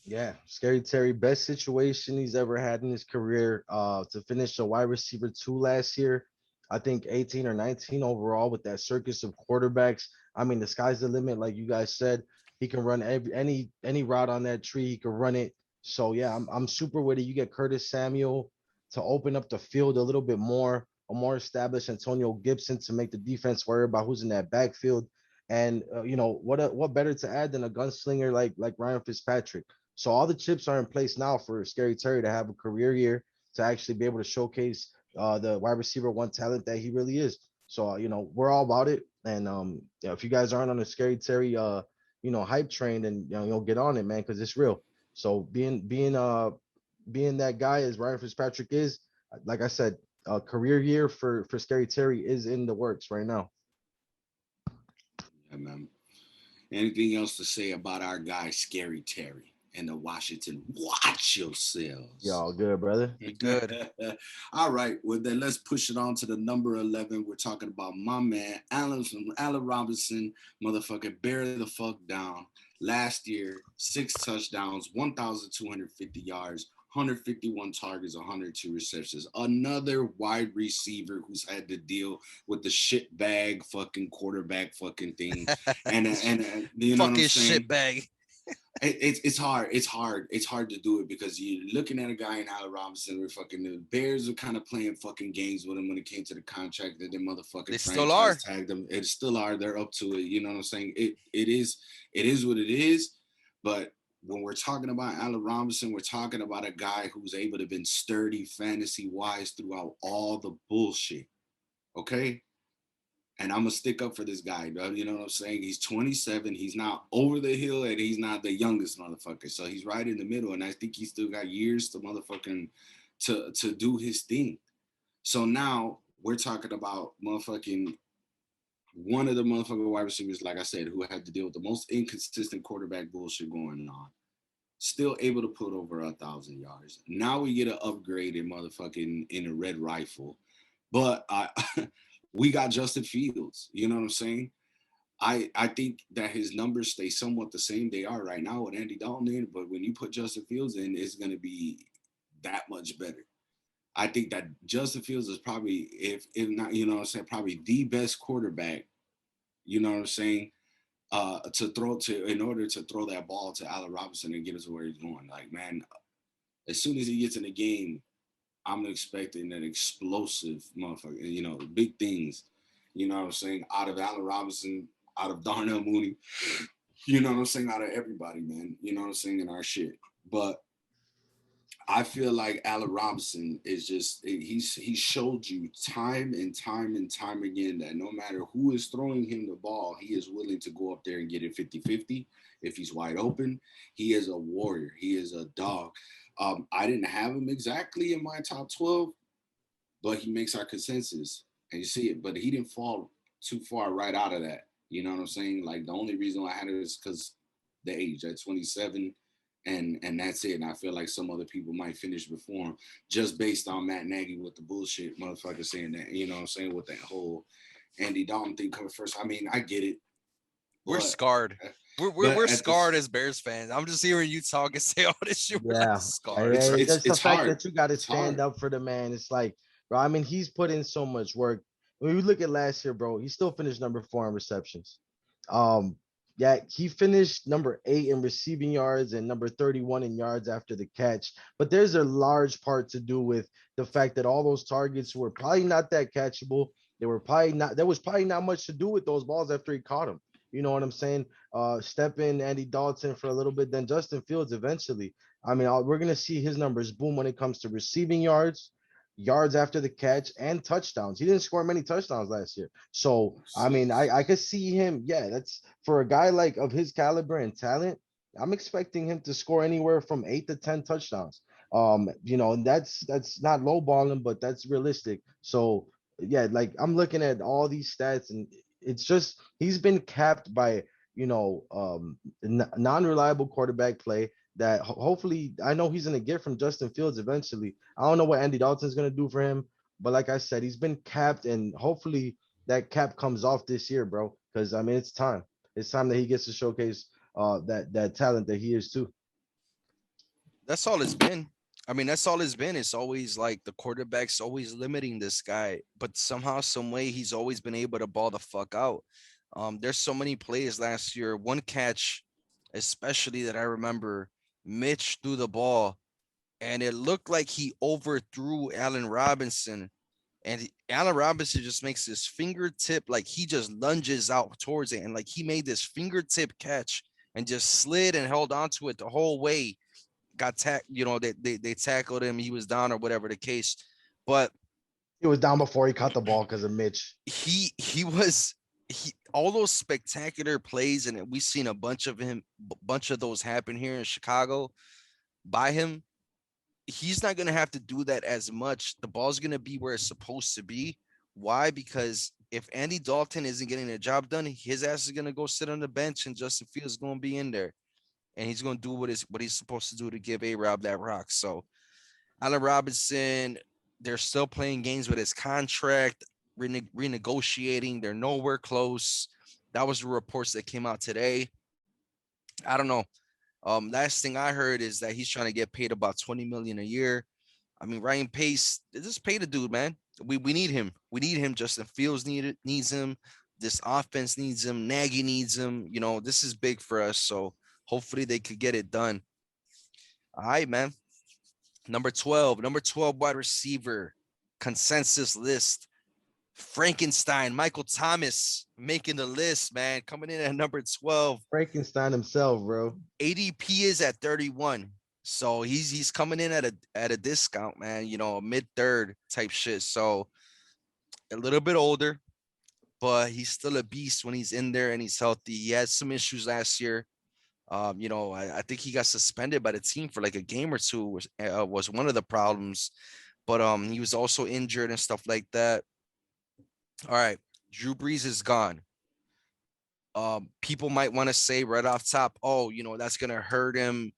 Yeah, Scary Terry, best situation he's ever had in his career. To finish a wide receiver 2 last year, I think 18 or 19 overall with that circus of quarterbacks. I mean, the sky's the limit, like you guys said. He can run any route on that tree. He can run it. So yeah, I'm super with it. You get Curtis Samuel to open up the field a little bit more, a more established Antonio Gibson to make the defense worry about who's in that backfield. And what better to add than a gunslinger like Ryan Fitzpatrick? So all the chips are in place now for Scary Terry to have a career year to actually be able to showcase the wide receiver 1 talent that he really is. So we're all about it. And yeah, if you guys aren't on the Scary Terry hype train, then get on it, man, because it's real. So being that guy as Ryan Fitzpatrick is, like I said, a career year for Scary Terry is in the works right now. Yeah, man. Anything else to say about our guy Scary Terry and the Washington? Watch yourselves. Y'all good, brother? Good. All right. Well, then let's push it on to the number 11. We're talking about my man, Allen Robinson, motherfucker, bear the fuck down. Last year, 6 touchdowns, 1,250 yards, 151 targets, 102 receptions. Another wide receiver who's had to deal with the shit bag fucking quarterback fucking thing. And you know what I'm saying? Shit bag. It's hard. It's hard to do it because you're looking at a guy in Allen Robinson where fucking the Bears are kind of playing fucking games with him when it came to the contract that they motherfucking They still are. tagged them. It still are. They're up to it. You know what I'm saying? It is what it is. But when we're talking about Allen Robinson, we're talking about a guy who's able to been sturdy fantasy wise throughout all the bullshit. Okay. And I'm gonna stick up for this guy, bro. You know what I'm saying? He's 27. He's not over the hill, and he's not the youngest motherfucker. So he's right in the middle, and I think he's still got years to motherfucking to do his thing. So now we're talking about motherfucking one of the motherfucking wide receivers, like I said, who had to deal with the most inconsistent quarterback bullshit going on. Still able to put over 1,000 yards. Now we get an upgrade in motherfucking in a red rifle, but we got Justin Fields. You know what I'm saying? I think that his numbers stay somewhat the same they are right now with Andy Dalton in, but when you put Justin Fields in, it's going to be that much better. I think that Justin Fields is probably, if not, you know what I'm saying, probably the best quarterback, you know what I'm saying, in order to throw that ball to Allen Robinson and get us where he's going. Like, man, as soon as he gets in the game, I'm expecting an explosive motherfucker, big things, you know what I'm saying, out of Allen Robinson, out of Darnell Mooney, you know what I'm saying, out of everybody, man, you know what I'm saying, in our shit. But I feel like Allen Robinson is just, he showed you time and time and time again that no matter who is throwing him the ball, he is willing to go up there and get it 50-50. If he's wide open, he is a warrior. He is a dog. I didn't have him exactly in my top 12, but he makes our consensus, and you see it. But he didn't fall too far right out of that. You know what I'm saying? Like, the only reason why I had it is because the age at 27, and that's it. And I feel like some other people might finish before him just based on Matt Nagy with the bullshit motherfucker saying that, you know what I'm saying, with that whole Andy Dalton thing coming first. I mean, I get it. We're scarred. We're scarred as Bears fans. I'm just hearing you talk and say all this shit. We're like scarred. It's the fact hard. that you got to stand up for the man. It's like, bro, I mean, he's put in so much work. When you look at last year, bro, he still finished number 4 in receptions. Yeah, he finished number 8 in receiving yards and number 31 in yards after the catch. But there's a large part to do with the fact that all those targets were probably not that catchable. There was probably not much to do with those balls after he caught them. You know what I'm saying? Step in Andy Dalton for a little bit, then Justin Fields eventually. I mean, we're going to see his numbers boom when it comes to receiving yards, yards after the catch, and touchdowns. He didn't score many touchdowns last year. So, I mean, I could see him. Yeah, that's for a guy like of his caliber and talent. I'm expecting him to score anywhere from 8 to 10 touchdowns. That's not lowballing, but that's realistic. So, yeah, like I'm looking at all these stats, and it's just he's been capped by non-reliable quarterback play that hopefully I know he's going to get from Justin Fields eventually. I don't know what Andy Dalton's going to do for him, but like I said, he's been capped, and hopefully that cap comes off this year, bro. Because I mean, it's time. It's time that he gets to showcase that talent that he is too. That's all it's been. I mean, that's all it's been. It's always like the quarterback's always limiting this guy, but somehow, some way, he's always been able to ball the fuck out. There's so many plays last year. One catch, especially that I remember, Mitch threw the ball, and it looked like he overthrew Allen Robinson, and Allen Robinson just makes this fingertip, like he just lunges out towards it, and like he made this fingertip catch and just slid and held onto it the whole way. Got tack, they tackled him, he was down or whatever the case. But He was down before he caught the ball because of Mitch. he all those spectacular plays, and we've seen a bunch of those happen here in Chicago by him. He's not going to have to do that as much. The ball's going to be where it's supposed to be. Why? Because if Andy Dalton isn't getting the job done, his ass is going to go sit on the bench, and Justin Fields is going to be in there, and he's going to do what he's supposed to do to give A-Rob that rock. So Allen Robinson, they're still playing games with his contract, renegotiating. They're nowhere close. That was the reports that came out today. I don't know. Last thing I heard is that he's trying to get paid about $20 million a year. I mean, Ryan Pace, just pay the dude, man. We need him. We need him. Justin Fields needs him. This offense needs him. Nagy needs him. This is big for us. So hopefully they could get it done. All right, man. Number 12 wide receiver, consensus list. Frankenstein, Michael Thomas making the list, man. Coming in at number 12. Frankenstein himself, bro. ADP is at 31. So he's coming in at a discount, man, mid-third type shit. So a little bit older, but he's still a beast when he's in there and he's healthy. He had some issues last year. I think he got suspended by the team for like a game or two was one of the problems, but he was also injured and stuff like that. All right, Drew Brees is gone. People might want to say right off top, oh, that's gonna hurt him.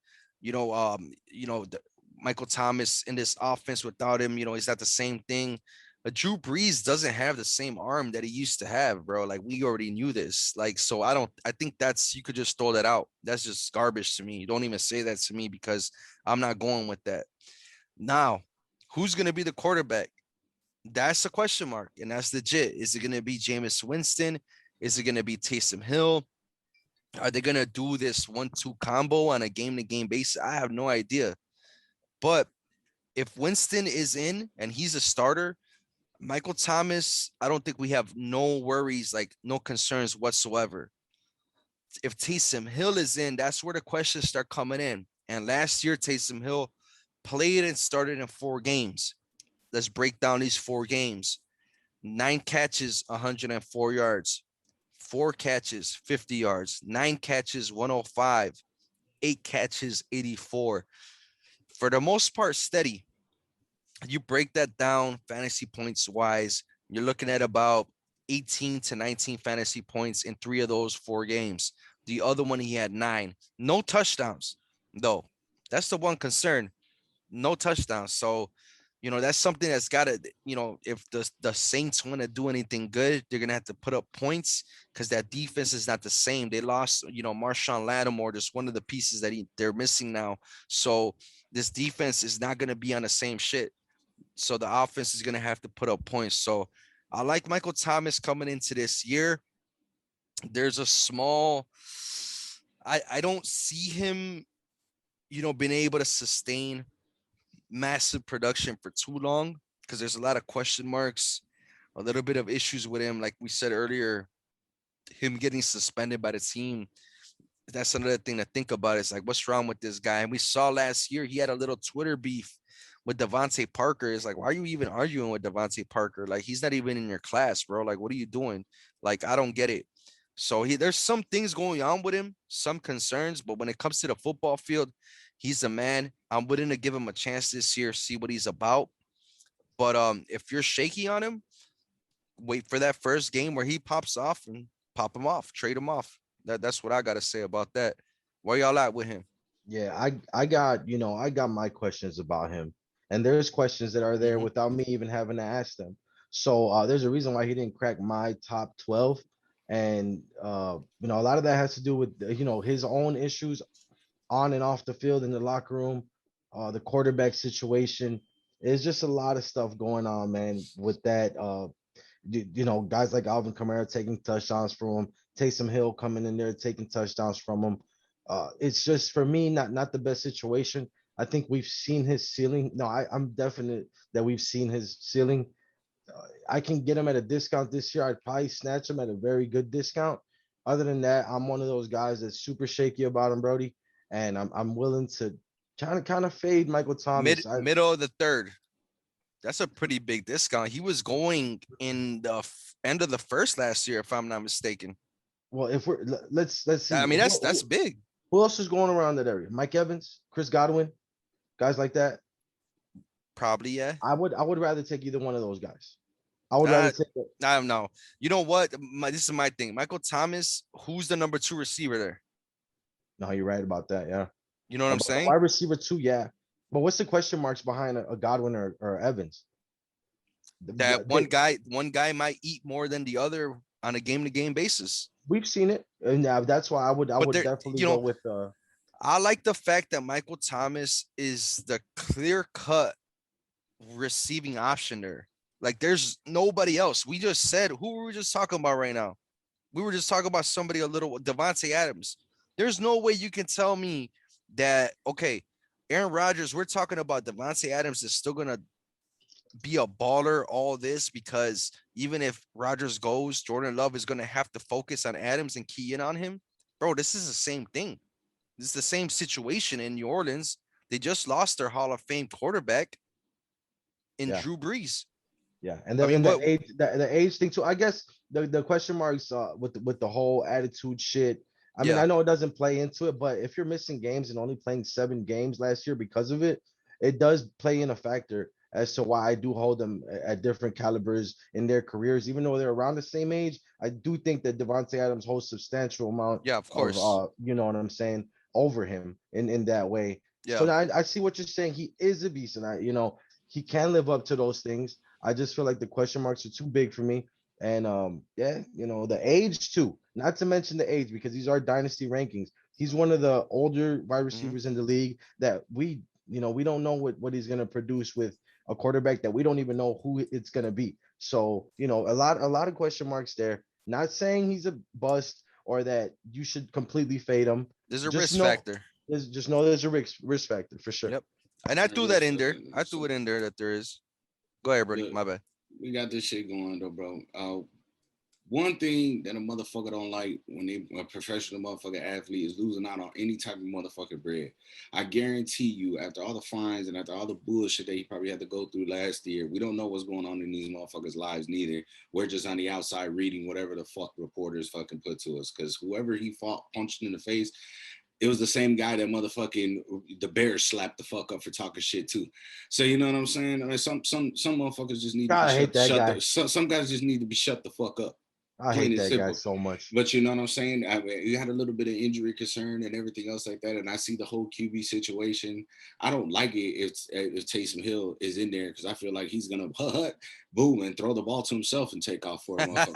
Michael Thomas in this offense without him, is that the same thing? But Drew Brees doesn't have the same arm that he used to have, bro. Like we already knew this. Like, so I think you could just throw that out. That's just garbage to me. Don't even say that to me because I'm not going with that. Now, who's going to be the quarterback? That's a question mark, and that's legit. Is it going to be Jameis Winston? Is it going to be Taysom Hill? Are they going to do this 1-2 combo on a game-to-game basis? I have no idea. But if Winston is in and he's a starter, Michael Thomas, I don't think we have no worries, like no concerns whatsoever. If Taysom Hill is in, that's where the questions start coming in. And last year, Taysom Hill played and started in 4 games. Let's break down these 4 games. 9 catches, 104 yards. 4 catches, 50 yards. 9 catches, 105. 8 catches, 84. For the most part, steady. You break that down fantasy points wise, you're looking at about 18 to 19 fantasy points in 3 of those 4 games. The other one, he had 9. No touchdowns, though. That's the one concern. No touchdowns. So, that's something that's got to, if the Saints want to do anything good, they're going to have to put up points because that defense is not the same. They lost, Marshawn Lattimore, just one of the pieces that they're missing now. So this defense is not going to be on the same shit. So the offense is going to have to put up points. So I like Michael Thomas coming into this year. There's a small, I don't see him, being able to sustain massive production for too long because there's a lot of question marks, a little bit of issues with him. Like we said earlier, him getting suspended by the team. That's another thing to think about. It's like, what's wrong with this guy? And we saw last year, he had a little Twitter beef with Devontae Parker. It's like, why are you even arguing with Devontae Parker? Like, he's not even in your class, bro. Like, what are you doing? Like, I don't get it. So there's some things going on with him, some concerns, but when it comes to the football field, he's a man. I'm willing to give him a chance this year, see what he's about. But if you're shaky on him, wait for that first game where he pops off and pop him off, trade him off. That's what I got to say about that. Where y'all at with him? Yeah, I got my questions about him. And there's questions that are there without me even having to ask them. So there's a reason why he didn't crack my top 12. And a lot of that has to do with his own issues on and off the field in the locker room, the quarterback situation. It's just a lot of stuff going on, man, with that. Guys like Alvin Kamara taking touchdowns from him, Taysom Hill coming in there taking touchdowns from him. It's just for me not the best situation. I think we've seen his ceiling. No, I'm definite that we've seen his ceiling. I can get him at a discount this year. I'd probably snatch him at a very good discount. Other than that, I'm one of those guys that's super shaky about him, Brody, and I'm willing to kind of fade Michael Thomas. Middle of the third. That's a pretty big discount. He was going in the end of the first last year, if I'm not mistaken. Well, if we're let's see. I mean, that's big. Who else is going around that area? Mike Evans, Chris Godwin, guys like that. Probably, yeah. I would rather take either one of those guys. I would rather take it. I don't know. You know what? This is my thing. Michael Thomas, who's the number 2 receiver there? No, you're right about that. Yeah. You know what I'm saying? Wide receiver 2, yeah. But what's the question marks behind a Godwin or Evans? One guy might eat more than the other on a game-to-game basis. We've seen it, and that's why I would definitely go with. I like the fact that Michael Thomas is the clear-cut receiving option there. Like, there's nobody else. We just said, who were we just talking about right now? We were just talking about somebody Devontae Adams. There's no way you can tell me that, okay, Aaron Rodgers, we're talking about Devontae Adams is still going to be a baller, all this, because even if Rodgers goes, Jordan Love is going to have to focus on Adams and key in on him. Bro, this is the same thing. This is the same situation in New Orleans. They just lost their Hall of Fame quarterback in Drew Brees. Yeah, and then the age thing too. I guess the question marks with the whole attitude shit. I mean, I know it doesn't play into it, but if you're missing games and only playing 7 games last year because of it, it does play in a factor as to why I do hold them at different calibers in their careers, even though they're around the same age. I do think that Devontae Adams holds substantial amount. Yeah, of course. You know what I'm saying, over him in that way. Yeah. So now I see what you're saying. He is a beast, and he can live up to those things. I just feel like the question marks are too big for me. And the age too, not to mention the age, because these are dynasty rankings. He's one of the older wide receivers in the league that we don't know what he's going to produce with a quarterback that we don't even know who it's going to be. So, a lot of question marks there. Not saying he's a bust or that you should completely fade him. There's a risk factor. Just know there's a risk factor for sure. Yep. And I threw that in there. I threw it in there that there is. Go ahead, Brody. My bad. We got this shit going though, bro. One thing that a motherfucker don't like when a professional motherfucking athlete is losing out on any type of motherfucking bread. I guarantee you, after all the fines and after all the bullshit that he probably had to go through last year, we don't know what's going on in these motherfuckers' lives neither. We're just on the outside reading whatever the fuck reporters fucking put to us, because whoever he fought, punched in the face, it was the same guy that motherfucking the Bears slapped the fuck up for talking shit too. So you know what I'm saying? I mean, some motherfuckers just need to be shut. Some guys just need to be shut the fuck up. I hate that guy so much. But you know what I'm saying? I mean, you had a little bit of injury concern and everything else like that. And I see the whole QB situation. I don't like it if Taysom Hill is in there, because I feel like he's going to boom and throw the ball to himself and take off for him. I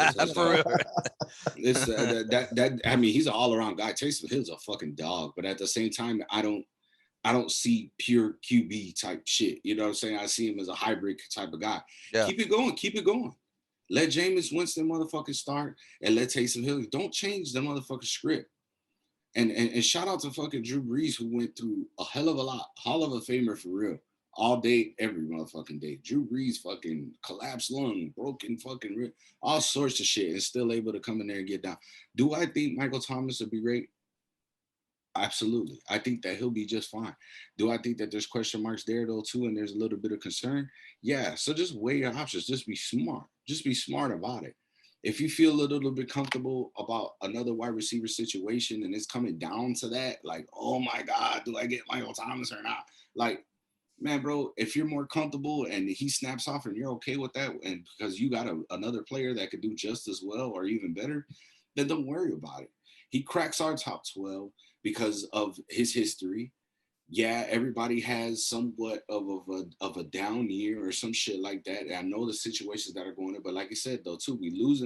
mean, he's an all-around guy. Taysom Hill's a fucking dog. But at the same time, I don't see pure QB type shit. You know what I'm saying? I see him as a hybrid type of guy. Yeah. Keep it going. Let Jameis Winston motherfucking start and let Taysom Hill. Don't change the motherfucking script. And shout out to fucking Drew Brees, who went through a hell of a lot. Hall of a Famer for real. All day, every motherfucking day. Drew Brees fucking collapsed lung, broken fucking rib, all sorts of shit, and still able to come in there and get down. Do I think Michael Thomas would be great? Absolutely. I think that he'll be just fine. Do I think that there's question marks there though too, and there's a little bit of concern? Yeah. So just weigh your options. Just be smart. Just be smart about it. If you feel a little bit comfortable about another wide receiver situation and it's coming down to that, like, oh my God, do I get Michael Thomas or not? Like, man, bro, if you're more comfortable and he snaps off and you're okay with that, and because you got another player that could do just as well or even better, then don't worry about it. He cracks our top 12 because of his history. yeah, everybody has somewhat of a down year or some shit like that. And I know the situations that are going on, but like I said though, too, you lose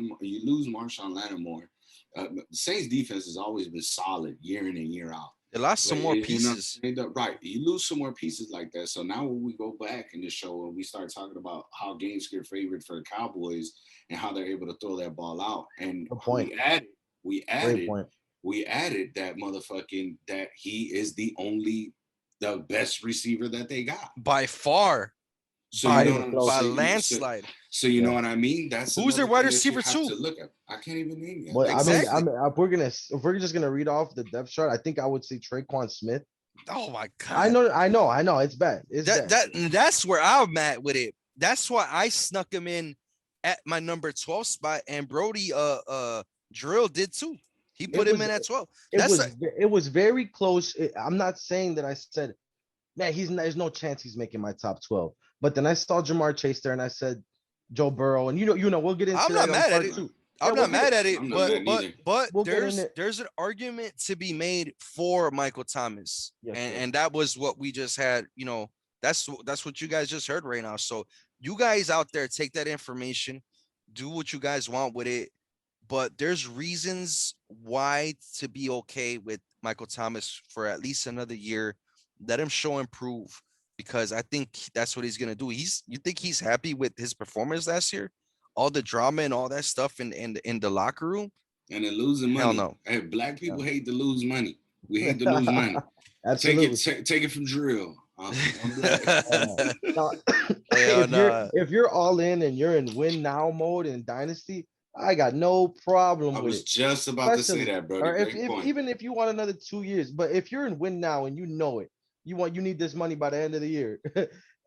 Marshawn Lattimore. The Saints defense has always been solid year in and year out. They lost But some more you know, pieces. right? You lose some more pieces like that. So now when we go back in the show and we start talking about how games get favored for the Cowboys and how they're able to throw that ball out, and Good point. we Great added, point. we added that motherfucking that he is the best receiver that they got. By far. So you Not know even what I'm close. By saying? landslide. So you know Yeah. what I mean? That's Who's their another wide thing that you receiver have too? to look at. I can't even name it. But Exactly. if we're just gonna read off the depth chart, I think I would say Traquan Smith. Oh my I god. know, I know, I know. It's bad. It's bad. That's where I'm at with it. That's why I snuck him in at my number 12 spot, and Brody Drill did too. He put It him was in at 12. it That's was it was very close. I'm not saying that I said, man, there's no chance he's making my top 12. But then I saw Jamar Chase there and I said Joe Burrow. And we'll get I'm into not that on mad at part it. two. Yeah, I'm not mad at it, I'm not but mad either. we'll get in it. there's an argument to be made for Michael Thomas, Yes, and sir. and that was what we just had. That's what you guys just heard right now. So you guys out there, take that information, do what you guys want with it, but there's reasons why to be okay with Michael Thomas for at least another year. Let him show improve because I think that's what he's gonna do. You think he's happy with his performance last year? All the drama and all that stuff in the locker room? And then losing Hell money. no. Hey, black people Yeah. hate to lose money. We hate to lose money. Absolutely. Take it from Drill. I'm black. Uh, now, Hell no. if you're all in and you're in win now mode in Dynasty, I got no problem I with was it. just about to say Especially, that, Brody. or Great point. even if you want another 2 years, but if you're in win now and you know it, you need this money by the end of the year,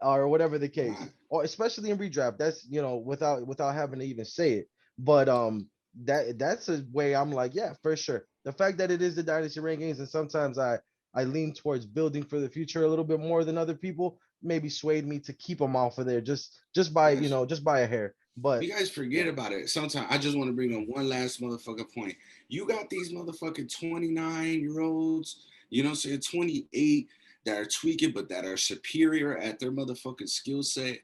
or whatever the case, Right. or especially in redraft. That's without having to even say it. But that's a way I'm like, yeah, for sure. The fact that it is the Dynasty rankings, and sometimes I lean towards building for the future a little bit more than other people, maybe swayed me to keep them off of there just by Yes. just by a hair. But You guys forget yeah, about it. Sometimes I just want to bring up one last motherfucking point. You got these motherfucking 29-year-olds, you know what I'm saying, 28 that are tweaking, but that are superior at their motherfucking skill set.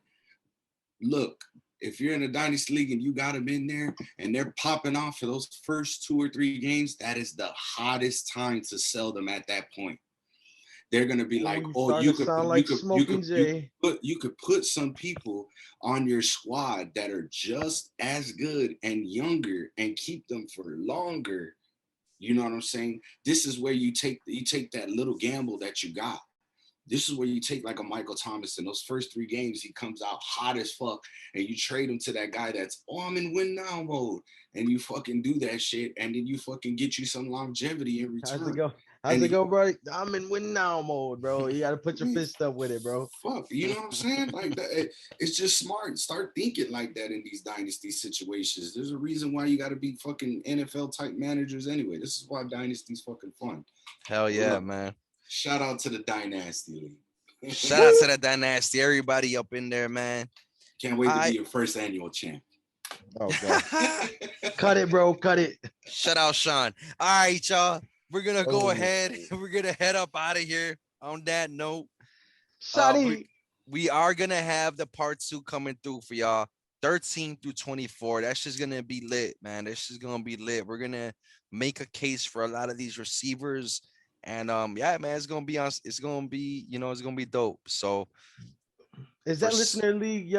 Look, if you're in a dynasty league and you got them in there and they're popping off for those first 2 or 3 games, that is the hottest time to sell them at that point. They're gonna be like, you oh, starting to sound like Smoking Jay. you could put some people on your squad that are just as good and younger and keep them for longer. You know what I'm saying? This is where you take that little gamble that you got. This is where you take like a Michael Thomas in those first 3 games, he comes out hot as fuck, and you trade him to that guy that's, oh, I'm in win now mode, and you fucking do that shit, and then you fucking get you some longevity in How's it return. go? How's And it go, bro? I'm in win now mode, bro. You got to put your fist up with it, bro. fuck, you know what I'm saying? Like that, it's just smart. Start thinking like that in these dynasty situations. There's a reason why you got to be fucking NFL type managers anyway. This is why dynasty's fucking fun. Hell yeah, Look, man. shout out to the Dynasty League. Shout out to the Dynasty. Everybody up in there, man. Can't wait to be your first annual champ. Oh god. Cut it, bro. Cut it. Shout out Sean. All right, y'all. We're gonna go Oh. ahead. We're gonna head up out of here. On that note, Shotty. we are gonna have the part 2 coming through for y'all. 13 through 24. That's just gonna be lit, man. That's just gonna be lit. We're gonna make a case for a lot of these receivers. And yeah, man, it's gonna be it's gonna be, it's gonna be dope. So Is that listener league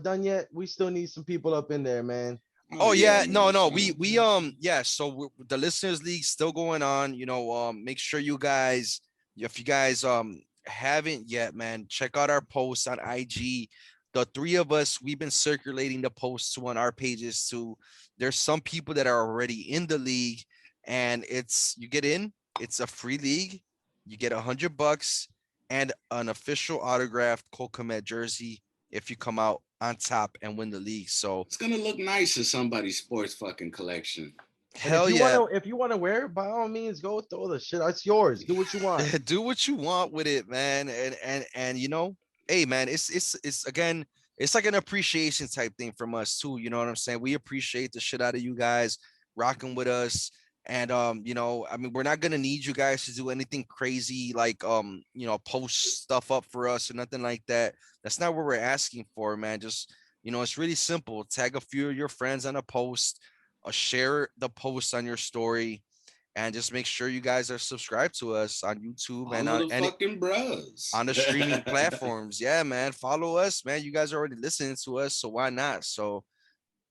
done yet? We still need some people up in there, man. Oh yeah, man, no, shout we out. yeah. So the listeners league still going on. Make sure you guys, if you guys haven't yet, man, check out our posts on IG. The 3 of us, we've been circulating the posts on our pages too. There's some people that are already in the league, and you get in. It's a free league. You get $100 and an official autographed Cole Kmet jersey if you come out on top and win the league. So It's gonna look nice in somebody's sports fucking collection. hell if you yeah. if you want to wear it, by all means, go throw the shit. It's yours. Do what you want. Do what you want with it, man. And hey man, it's again, it's like an appreciation type thing from us too. You know what I'm saying? We appreciate the shit out of you guys rocking with us. And you know, I mean, we're not gonna need you guys to do anything crazy like you know, post stuff up for us or nothing like that. That's not what we're asking for, man. Just, you know, it's really simple. Tag a few of your friends on a post, share the post on your story, and just make sure you guys are subscribed to us on YouTube All and of on the any fucking bros. on the streaming platforms. Yeah, man. Follow us, man. You guys are already listening to us, so why not? So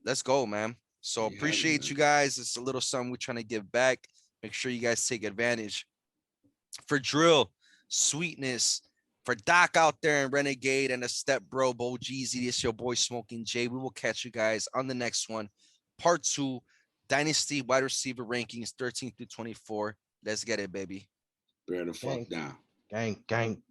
let's go, man. So You have it, appreciate man. you guys. It's a little something we're trying to give back. Make sure you guys take advantage. For Drill, Sweetness, for Doc out there and Renegade and the step bro, Bo Jeezy, this your boy Smoking Jay. We will catch you guys on the next one. Part 2, Dynasty wide receiver rankings 13 through 24. Let's get it, baby. Bear the fuck Gang, down. gang, gang.